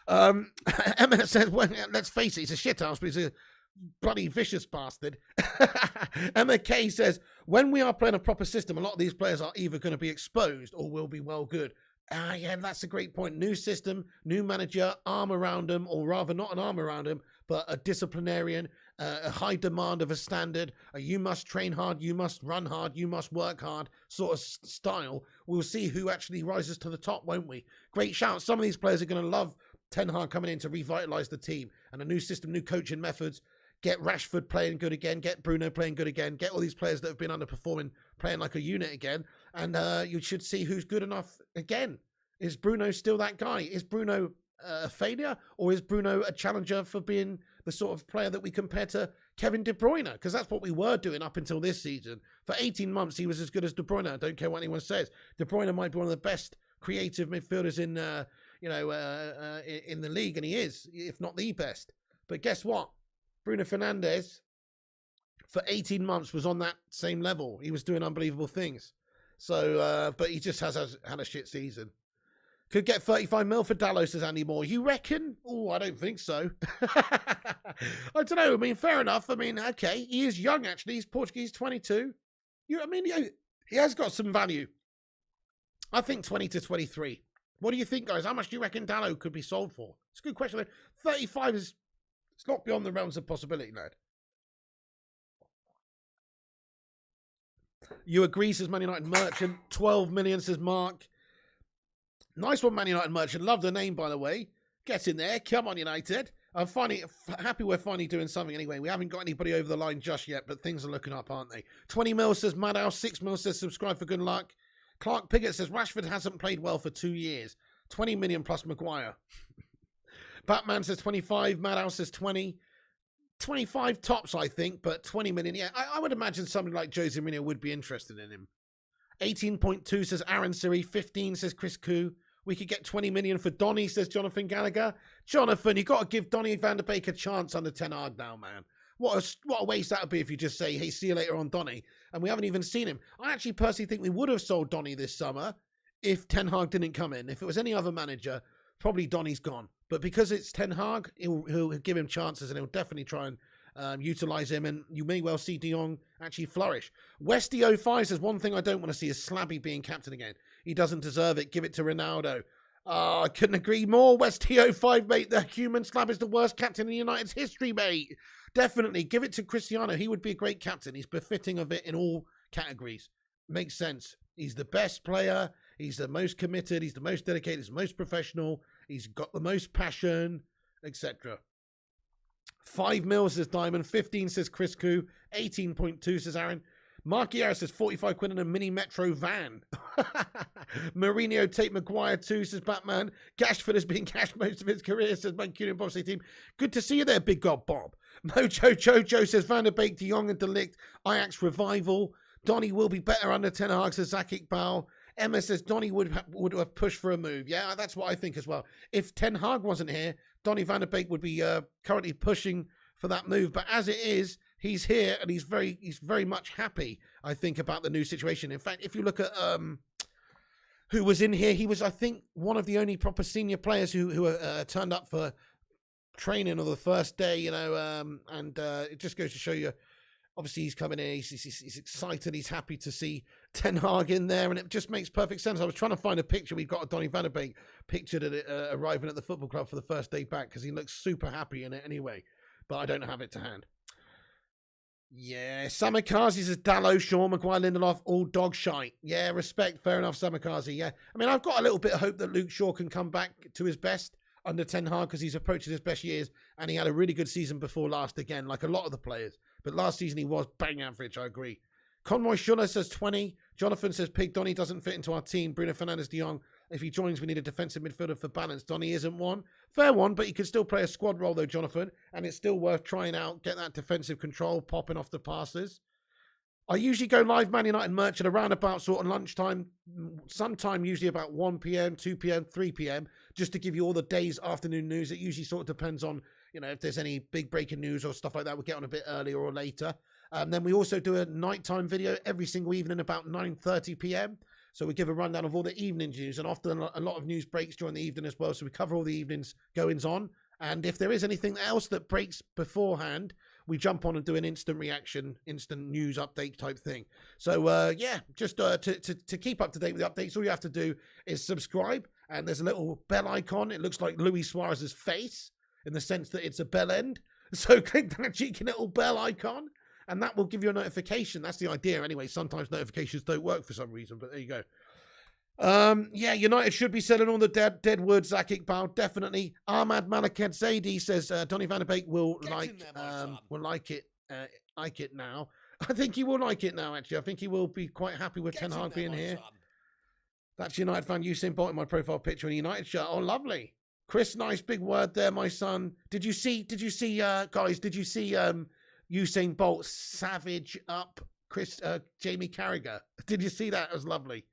Emma says, well, let's face it, it's a shithouse, but it's a bloody vicious bastard. Emma Kay says, when we are playing a proper system, a lot of these players are either going to be exposed or will be well good. Yeah, that's a great point. New system, new manager, arm around them, or rather not an arm around them, but a disciplinarian, a high demand of a standard, a you must train hard, you must run hard, you must work hard sort of style. We'll see who actually rises to the top, won't we? Great shout. Some of these players are going to love Ten Hag coming in to revitalise the team and a new system, new coaching methods. Get Rashford playing good again, get Bruno playing good again, get all these players that have been underperforming playing like a unit again, and you should see who's good enough again. Is Bruno still that guy? Is Bruno a failure, or is Bruno a challenger for being the sort of player that we compare to Kevin De Bruyne? Because that's what we were doing up until this season. For 18 months, he was as good as De Bruyne. I don't care what anyone says. De Bruyne might be one of the best creative midfielders in the league, and he is, if not the best. But guess what? Bruno Fernandes, for 18 months, was on that same level. He was doing unbelievable things. So, but he just has had a shit season. Could get 35 mil for Dalot, says Andy Moore. You reckon? Oh, I don't think so. I don't know. I mean, fair enough. I mean, okay, he is young, actually. He's Portuguese, 22. He has got some value. I think 20 to 23. What do you think, guys? How much do you reckon Dalot could be sold for? It's a good question. 35 is... It's not beyond the realms of possibility, lad. You agree, says Man United Merchant. 12 million, says Mark. Nice one, Man United Merchant. Love the name, by the way. Get in there. Come on, United. I'm happy we're finally doing something anyway. We haven't got anybody over the line just yet, but things are looking up, aren't they? 20 mil, says Madhouse. 6 mil, says subscribe for good luck. Clark Piggott says Rashford hasn't played well for 2 years. 20 million plus Maguire. Batman says 25. Madhouse says 20. 25 tops, I think, but 20 million. Yeah, I would imagine somebody like Jose Mourinho would be interested in him. 18.2 says Aaron Siri. 15 says Chris Koo. We could get 20 million for Donny, says Jonathan Gallagher. Jonathan, you've got to give Donny van der Beek a chance under Ten Hag now, man. What a waste that would be if you just say, hey, see you later on Donny. And we haven't even seen him. I actually personally think we would have sold Donny this summer if Ten Hag didn't come in. If it was any other manager, probably Donny's gone. But because it's Ten Hag, he'll give him chances and he'll definitely try and utilise him. And you may well see De Jong actually flourish. Westy05 says, one thing I don't want to see is Slabby being captain again. He doesn't deserve it. Give it to Ronaldo. Oh, I couldn't agree more. Westy05, mate. The human Slab is the worst captain in United's history, mate. Definitely. Give it to Cristiano. He would be a great captain. He's befitting of it in all categories. Makes sense. He's the best player. He's the most committed. He's the most dedicated. He's the most professional. He's got the most passion, etc. 5 mil, says Diamond. 15, says Chris Koo. 18.2, says Aaron. Marky Harris says 45 quid in a mini metro van. Mourinho take Maguire 2, says Batman. Gashford has been cashed most of his career, says Mancunian Bossy Team. Good to see you there, big god Bob. Mojo Jojo says Van der Beek, De Jong and De Ligt. Ajax revival. Donny will be better under Ten Hag, says Zach Iqbal. Emma says Donny would have pushed for a move. Yeah, that's what I think as well. If Ten Hag wasn't here, Donny van der Beek would be currently pushing for that move. But as it is, he's here and he's very much happy, I think, about the new situation. In fact, if you look at who was in here, he was, I think, one of the only proper senior players who turned up for training on the first day, and it just goes to show you, obviously he's coming in, he's excited, he's happy to see Ten Hag in there, and it just makes perfect sense. I was trying to find a picture. We've got a Donny van der Beek pictured at arriving at the football club for the first day back, because he looks super happy in it anyway, but I don't have it to hand. Yeah, Samikazi says Dalot, Shaw, Maguire, Lindelof, all dog shite. Yeah, respect, fair enough, Samikazi. Yeah, I mean, I've got a little bit of hope that Luke Shaw can come back to his best under Ten Hag, because he's approaching his best years, and he had a really good season before last again, like a lot of the players. But last season he was bang average, I agree. Conroy Schuller says 20. Jonathan says Pig Donny doesn't fit into our team. Bruno Fernandes de Jong. If he joins, we need a defensive midfielder for balance. Donny isn't one. Fair one, but he can still play a squad role though, Jonathan. And it's still worth trying out. Get that defensive control, popping off the passes. I usually go live Man United merch at around about sort of lunchtime. Sometime usually about 1 p.m, 2 p.m, 3 p.m. Just to give you all the day's afternoon news. It usually sort of depends on, if there's any big breaking news or stuff like that, we'll get on a bit earlier or later. Then we also do a nighttime video every single evening about 9:30 p.m. So we give a rundown of all the evening news, and often a lot of news breaks during the evening as well. So we cover all the evening's goings on. And if there is anything else that breaks beforehand, we jump on and do an instant reaction, instant news update type thing. So yeah, just to keep up to date with the updates, all you have to do is subscribe, and there's a little bell icon. It looks like Luis Suarez's face in the sense that it's a bell end. So click that cheeky little bell icon, and that will give you a notification. That's the idea anyway. Sometimes notifications don't work for some reason, but there you go. Yeah, United should be selling all the dead wood. Zach Iqbal, definitely. Ahmad Malaked Zaidi says Donny van de Beek will like it now. I think he will like it now, actually. I think he will be quite happy with Ten Hag being here. That's United fan Usain Bolt in my profile picture in a United shirt. Oh, lovely. Chris, nice big word there, my son. Did you see guys, did you see Usain Bolt savage up Jamie Carragher? Did you see that? It was lovely.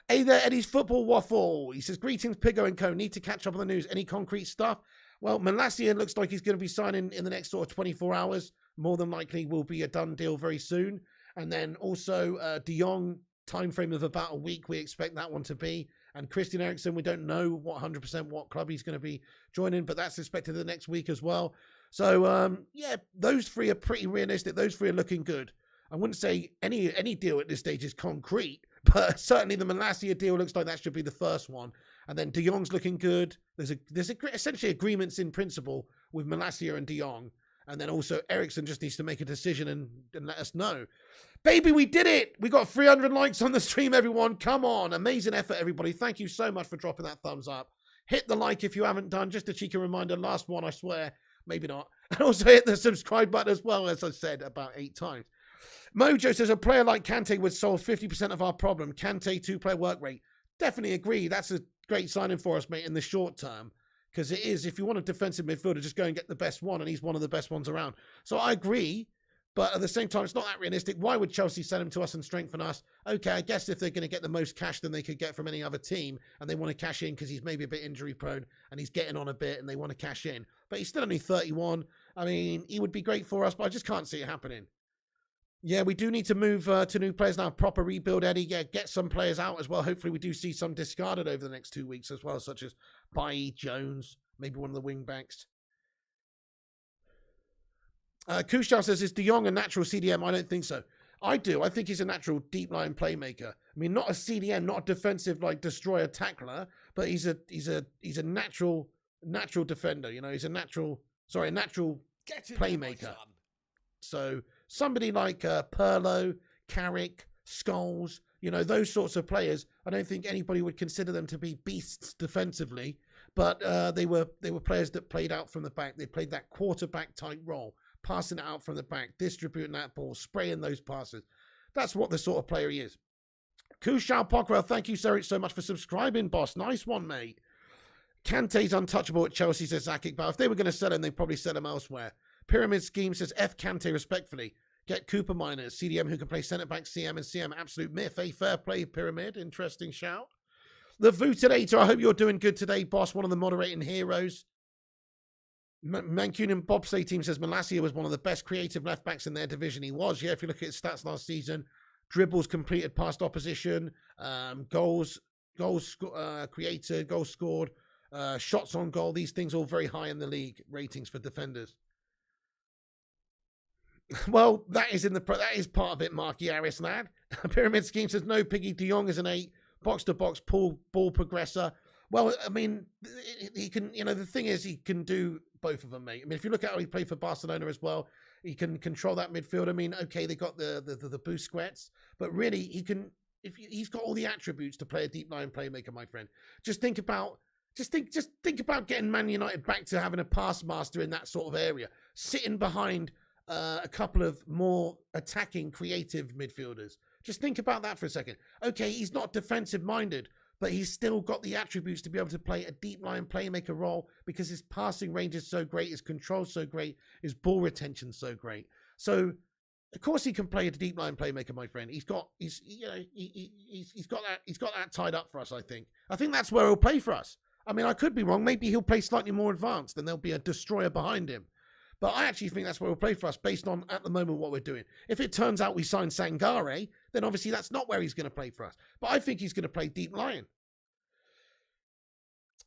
Hey there, Eddie's Football Waffle. He says, greetings, Pigo and Co. Need to catch up on the news. Any concrete stuff? Well, Malacia looks like he's going to be signing in the next sort of 24 hours. More than likely will be a done deal very soon. And then also De Jong, time frame of about a week, we expect that one to be. And Christian Eriksen, we don't know 100% what club he's going to be joining, but that's expected the next week as well. So, yeah, those three are pretty realistic. Those three are looking good. I wouldn't say any deal at this stage is concrete, but certainly the Malacia deal looks like that should be the first one. And then De Jong's looking good. There's essentially agreements in principle with Malacia and De Jong. And then also Eriksen just needs to make a decision and let us know. Baby, we did it. We got 300 likes on the stream, everyone. Come on. Amazing effort, everybody. Thank you so much for dropping that thumbs up. Hit the like if you haven't done. Just a cheeky reminder. Last one, I swear. Maybe not. And also hit the subscribe button as well, as I said about 8 times. Mojo says a player like Kante would solve 50% of our problem. Kante 2-player work rate. Definitely agree. That's a great signing for us, mate, in the short term. Because it is, if you want a defensive midfielder, just go and get the best one, and he's one of the best ones around. So I agree, but at the same time, it's not that realistic. Why would Chelsea sell him to us and strengthen us? Okay, I guess if they're going to get the most cash than they could get from any other team, and they want to cash in because he's maybe a bit injury prone, and he's getting on a bit, and they want to cash in. But he's still only 31. I mean, he would be great for us, but I just can't see it happening. Yeah, we do need to move to new players now. Proper rebuild, Eddie. Yeah, get some players out as well. Hopefully we do see some discarded over the next 2 weeks as well, such as Bailly, Jones, maybe one of the wing backs. Kushal says, is De Jong a natural CDM? I don't think so. I do. I think he's a natural deep line playmaker. I mean, not a CDM, not a defensive like destroyer tackler, but he's a natural defender. You know, he's a natural playmaker. So somebody like Pirlo, Carrick, Scholes, you know, those sorts of players, I don't think anybody would consider them to be beasts defensively, but they were players that played out from the back. They played that quarterback type role, passing it out from the back, distributing that ball, spraying those passes. That's what the sort of player he is. Kushal Pockrell, thank you so much for subscribing, boss. Nice one, mate. Kante's untouchable at Chelsea, says Zach Iqbal. If they were going to sell him, they'd probably sell him elsewhere. Pyramid Scheme says F Kante respectfully. Get Cooper Miners, CDM who can play centre-back, CM and CM. Absolute myth. A fair play, Pyramid. Interesting shout. The Vutilator, I hope you're doing good today, boss. One of the moderating heroes. Mancunian Bobsleigh team says Malacia was one of the best creative left-backs in their division. He was, yeah, if you look at his stats last season. Dribbles completed past opposition. Goals created, goals scored. Shots on goal. These things all very high in the league ratings for defenders. Well, that is part of it, Marky Harris, lad. Pyramid Scheme says no, Piggy. De Jong is an 8, box-to-box ball progressor. Well, I mean, he can, you know, the thing is he can do both of them, mate. I mean, if you look at how he played for Barcelona as well, he can control that midfield. I mean, okay, they got the Busquets, but really he can, he's got all the attributes to play a deep line playmaker, my friend. Just think about getting Man United back to having a pass master in that sort of area, sitting behind a couple of more attacking, creative midfielders. Just think about that for a second. Okay, he's not defensive-minded, but he's still got the attributes to be able to play a deep line playmaker role because his passing range is so great, his control's so great, his ball retention's so great. So, of course, he can play a deep line playmaker, my friend. He's got that tied up for us. I think that's where he'll play for us. I mean, I could be wrong. Maybe he'll play slightly more advanced, and there'll be a destroyer behind him. But I actually think that's where he'll play for us based on, at the moment, what we're doing. If it turns out we sign Sangare, then obviously that's not where he's going to play for us. But I think he's going to play deep line.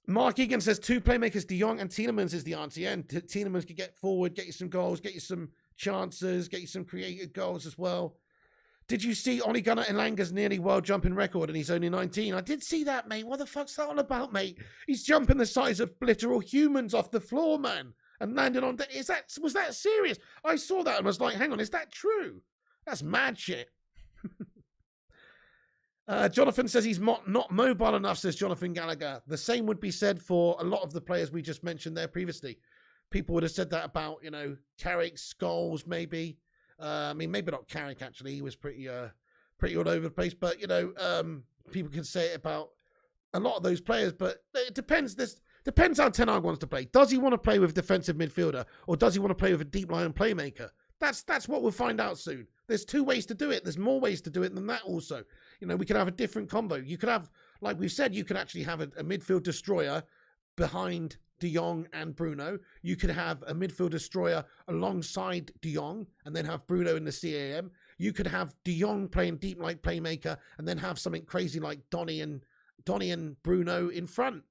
Mark Egan says 2 playmakers, De Jong and Tielemans is the answer. Yeah, and Tielemans could get forward, get you some goals, get you some chances, get you some creative goals as well. Did you see Ole Gunnar Elanga's nearly world jumping record and he's only 19? I did see that, mate. What the fuck's that all about, mate? He's jumping the size of literal humans off the floor, man, and landing on... Was that serious? I saw that and was like, hang on, is that true? That's mad shit. Jonathan says he's not mobile enough, says Jonathan Gallagher. The same would be said for a lot of the players we just mentioned there previously. People would have said that about, you know, Carrick, Scholes, maybe. I mean, maybe not Carrick, actually. He was pretty all over the place. But, you know, people can say it about a lot of those players. But it depends. This depends how Ten Hag wants to play. Does he want to play with defensive midfielder? Or does he want to play with a deep line playmaker? That's what we'll find out soon. There's 2 ways to do it. There's more ways to do it than that also. You know, we could have a different combo. You could have, like we've said, you could actually have a midfield destroyer behind De Jong and Bruno. You could have a midfield destroyer alongside De Jong and then have Bruno in the CAM. You could have De Jong playing deep like playmaker and then have something crazy like Donny and Bruno in front.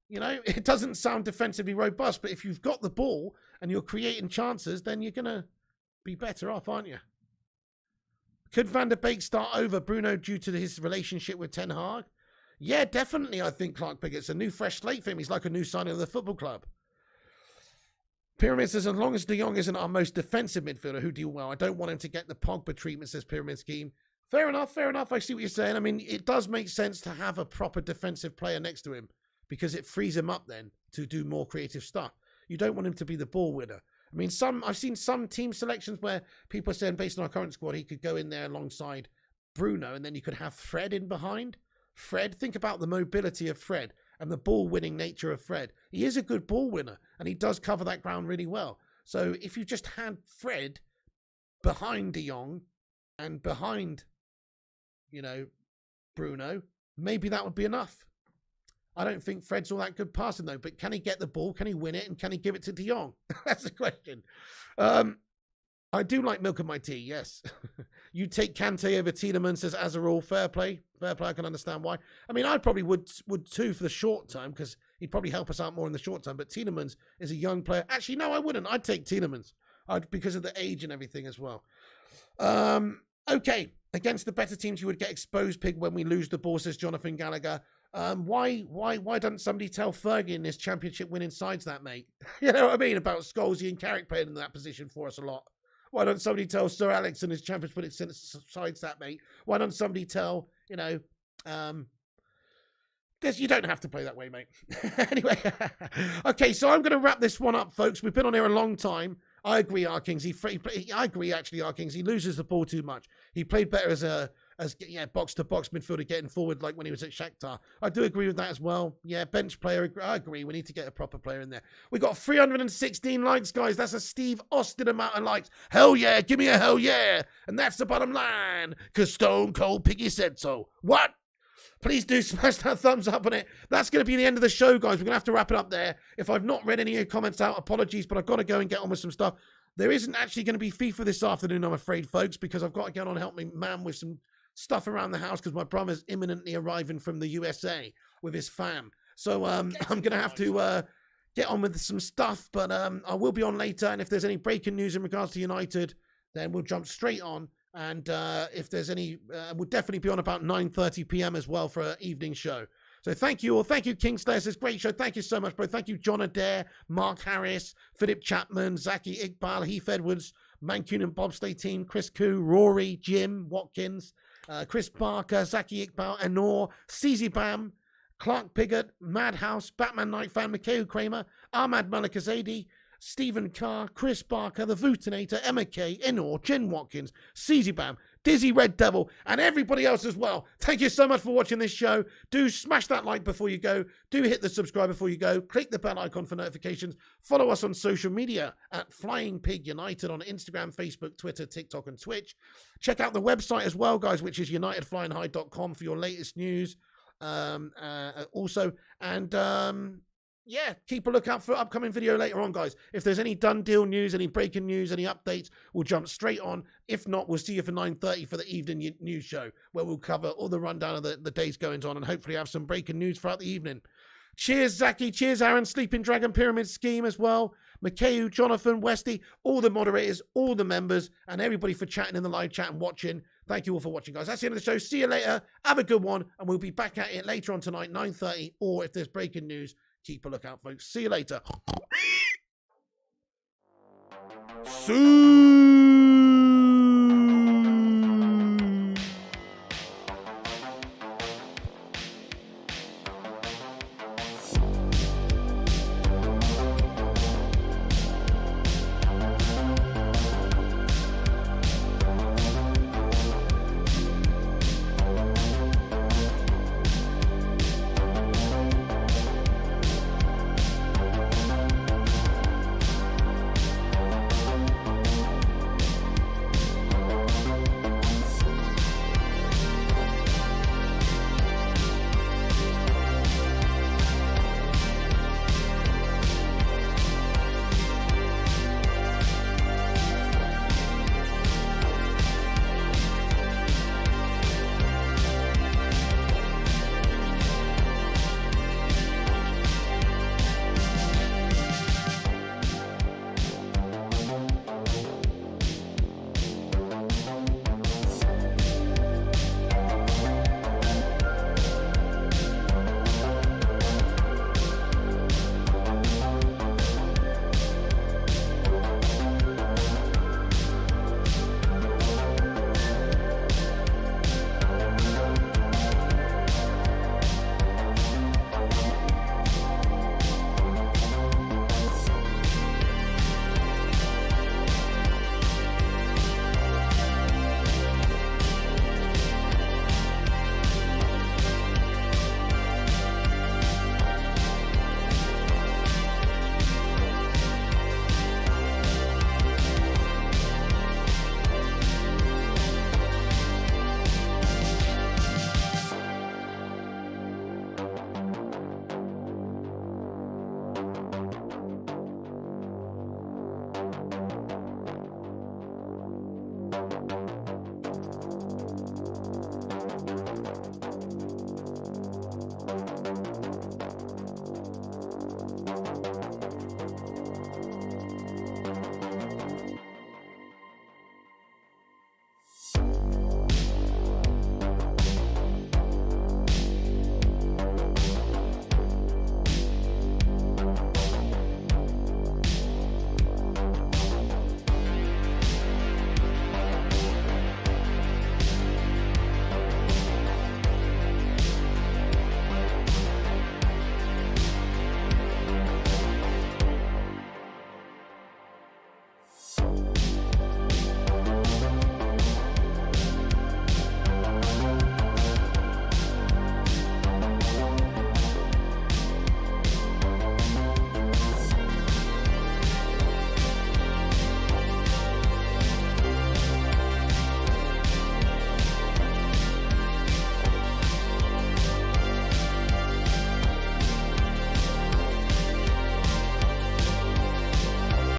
You know, it doesn't sound defensively robust, but if you've got the ball and you're creating chances, then you're going to be better off, aren't you? Could Van der Beek start over Bruno due to his relationship with Ten Hag? Yeah, definitely, I think Clark Piggott's a new fresh slate for him. He's like a new signing of the football club. Pyramid says, as long as De Jong isn't our most defensive midfielder who do well, I don't want him to get the Pogba treatment, says Pyramid Scheme. Fair enough, fair enough. I see what you're saying. I mean, it does make sense to have a proper defensive player next to him because it frees him up then to do more creative stuff. You don't want him to be the ball winner. I mean, I've seen some team selections where people are saying based on our current squad, he could go in there alongside Bruno and then you could have Fred in behind. Fred, think about the mobility of Fred and the ball-winning nature of Fred. He is a good ball winner and he does cover that ground really well. So if you just had Fred behind De Jong and behind, you know, Bruno, maybe that would be enough. I don't think Fred's all that good passing, though. But can he get the ball? Can he win it? And can he give it to De Jong? That's the question. I do like milk in my tea, yes. You take Kante over Tielemans, says Azarul. Fair play. Fair play. I can understand why. I mean, I probably would too for the short term because he'd probably help us out more in the short term. But Tielemans is a young player. Actually, no, I wouldn't. I'd take Tielemans because of the age and everything as well. Okay. Against the better teams, you would get exposed, Pig, when we lose the ball, says Jonathan Gallagher. Why doesn't somebody tell Fergie in this championship winning sides that, mate? You know what I mean? About Scholesy and Carrick playing in that position for us a lot. Why don't somebody tell Sir Alex and his championship winning sides that, mate? Why don't somebody tell, you know, you don't have to play that way, mate. Anyway, okay, so I'm going to wrap this one up, folks. We've been on here a long time. I agree, Arkings. I agree, actually, Arkings. He loses the ball too much. He played better as box-to-box midfielder getting forward like when he was at Shakhtar. I do agree with that as well. Yeah, bench player, I agree. We need to get a proper player in there. We got 316 likes, guys. That's a Steve Austin amount of likes. Hell yeah, give me a hell yeah. And that's the bottom line, because Stone Cold Piggy said so. What? Please do smash that thumbs up on it. That's going to be the end of the show, guys. We're going to have to wrap it up there. If I've not read any of your comments out, apologies, but I've got to go and get on with some stuff. There isn't actually going to be FIFA this afternoon, I'm afraid, folks, because I've got to get on and help me man with some stuff around the house because my brother's imminently arriving from the USA with his fam. So I'm going to have to get on with some stuff, but I will be on later. And if there's any breaking news in regards to United, then we'll jump straight on. And if there's any, we'll definitely be on about 9:30 p.m. as well for an evening show. So thank you all. Thank you, Kingslayer. It's a great show. Thank you so much, bro. Thank you, John Adair, Mark Harris, Philip Chapman, Zaki Iqbal, Heath Edwards, Mancunan Bobsleigh Team, Chris Koo, Rory, Jim Watkins, Chris Barker, Zaki Iqbal, Anor, CZ Bam, Clark Pigott, Madhouse, Batman Night Fan, Mikhail Kramer, Ahmad Malikazadi, Stephen Carr, Chris Barker, The Vootinator, Emma K, Enor, Jen Watkins, CZ Bam, Dizzy Red Devil, and everybody else as well. Thank you so much for watching this show. Do smash that like before you go. Do hit the subscribe before you go. Click the bell icon for notifications. Follow us on social media at Flying Pig United on Instagram, Facebook, Twitter, TikTok, and Twitch. Check out the website as well, guys, which is unitedflyinghigh.com for your latest news. Yeah, keep a lookout for upcoming video later on, guys. If there's any done deal news, any breaking news, any updates, we'll jump straight on. If not, we'll see you for 9:30 for the evening news show, where we'll cover all the rundown of the day's goings on and hopefully have some breaking news throughout the evening. Cheers, Zaki. Cheers, Aaron. Sleeping Dragon Pyramid Scheme as well. Makeu, Jonathan, Westy, all the moderators, all the members, and everybody for chatting in the live chat and watching. Thank you all for watching, guys. That's the end of the show. See you later. Have a good one, and we'll be back at it later on tonight, 9:30, or if there's breaking news, keep a lookout, folks. See you later.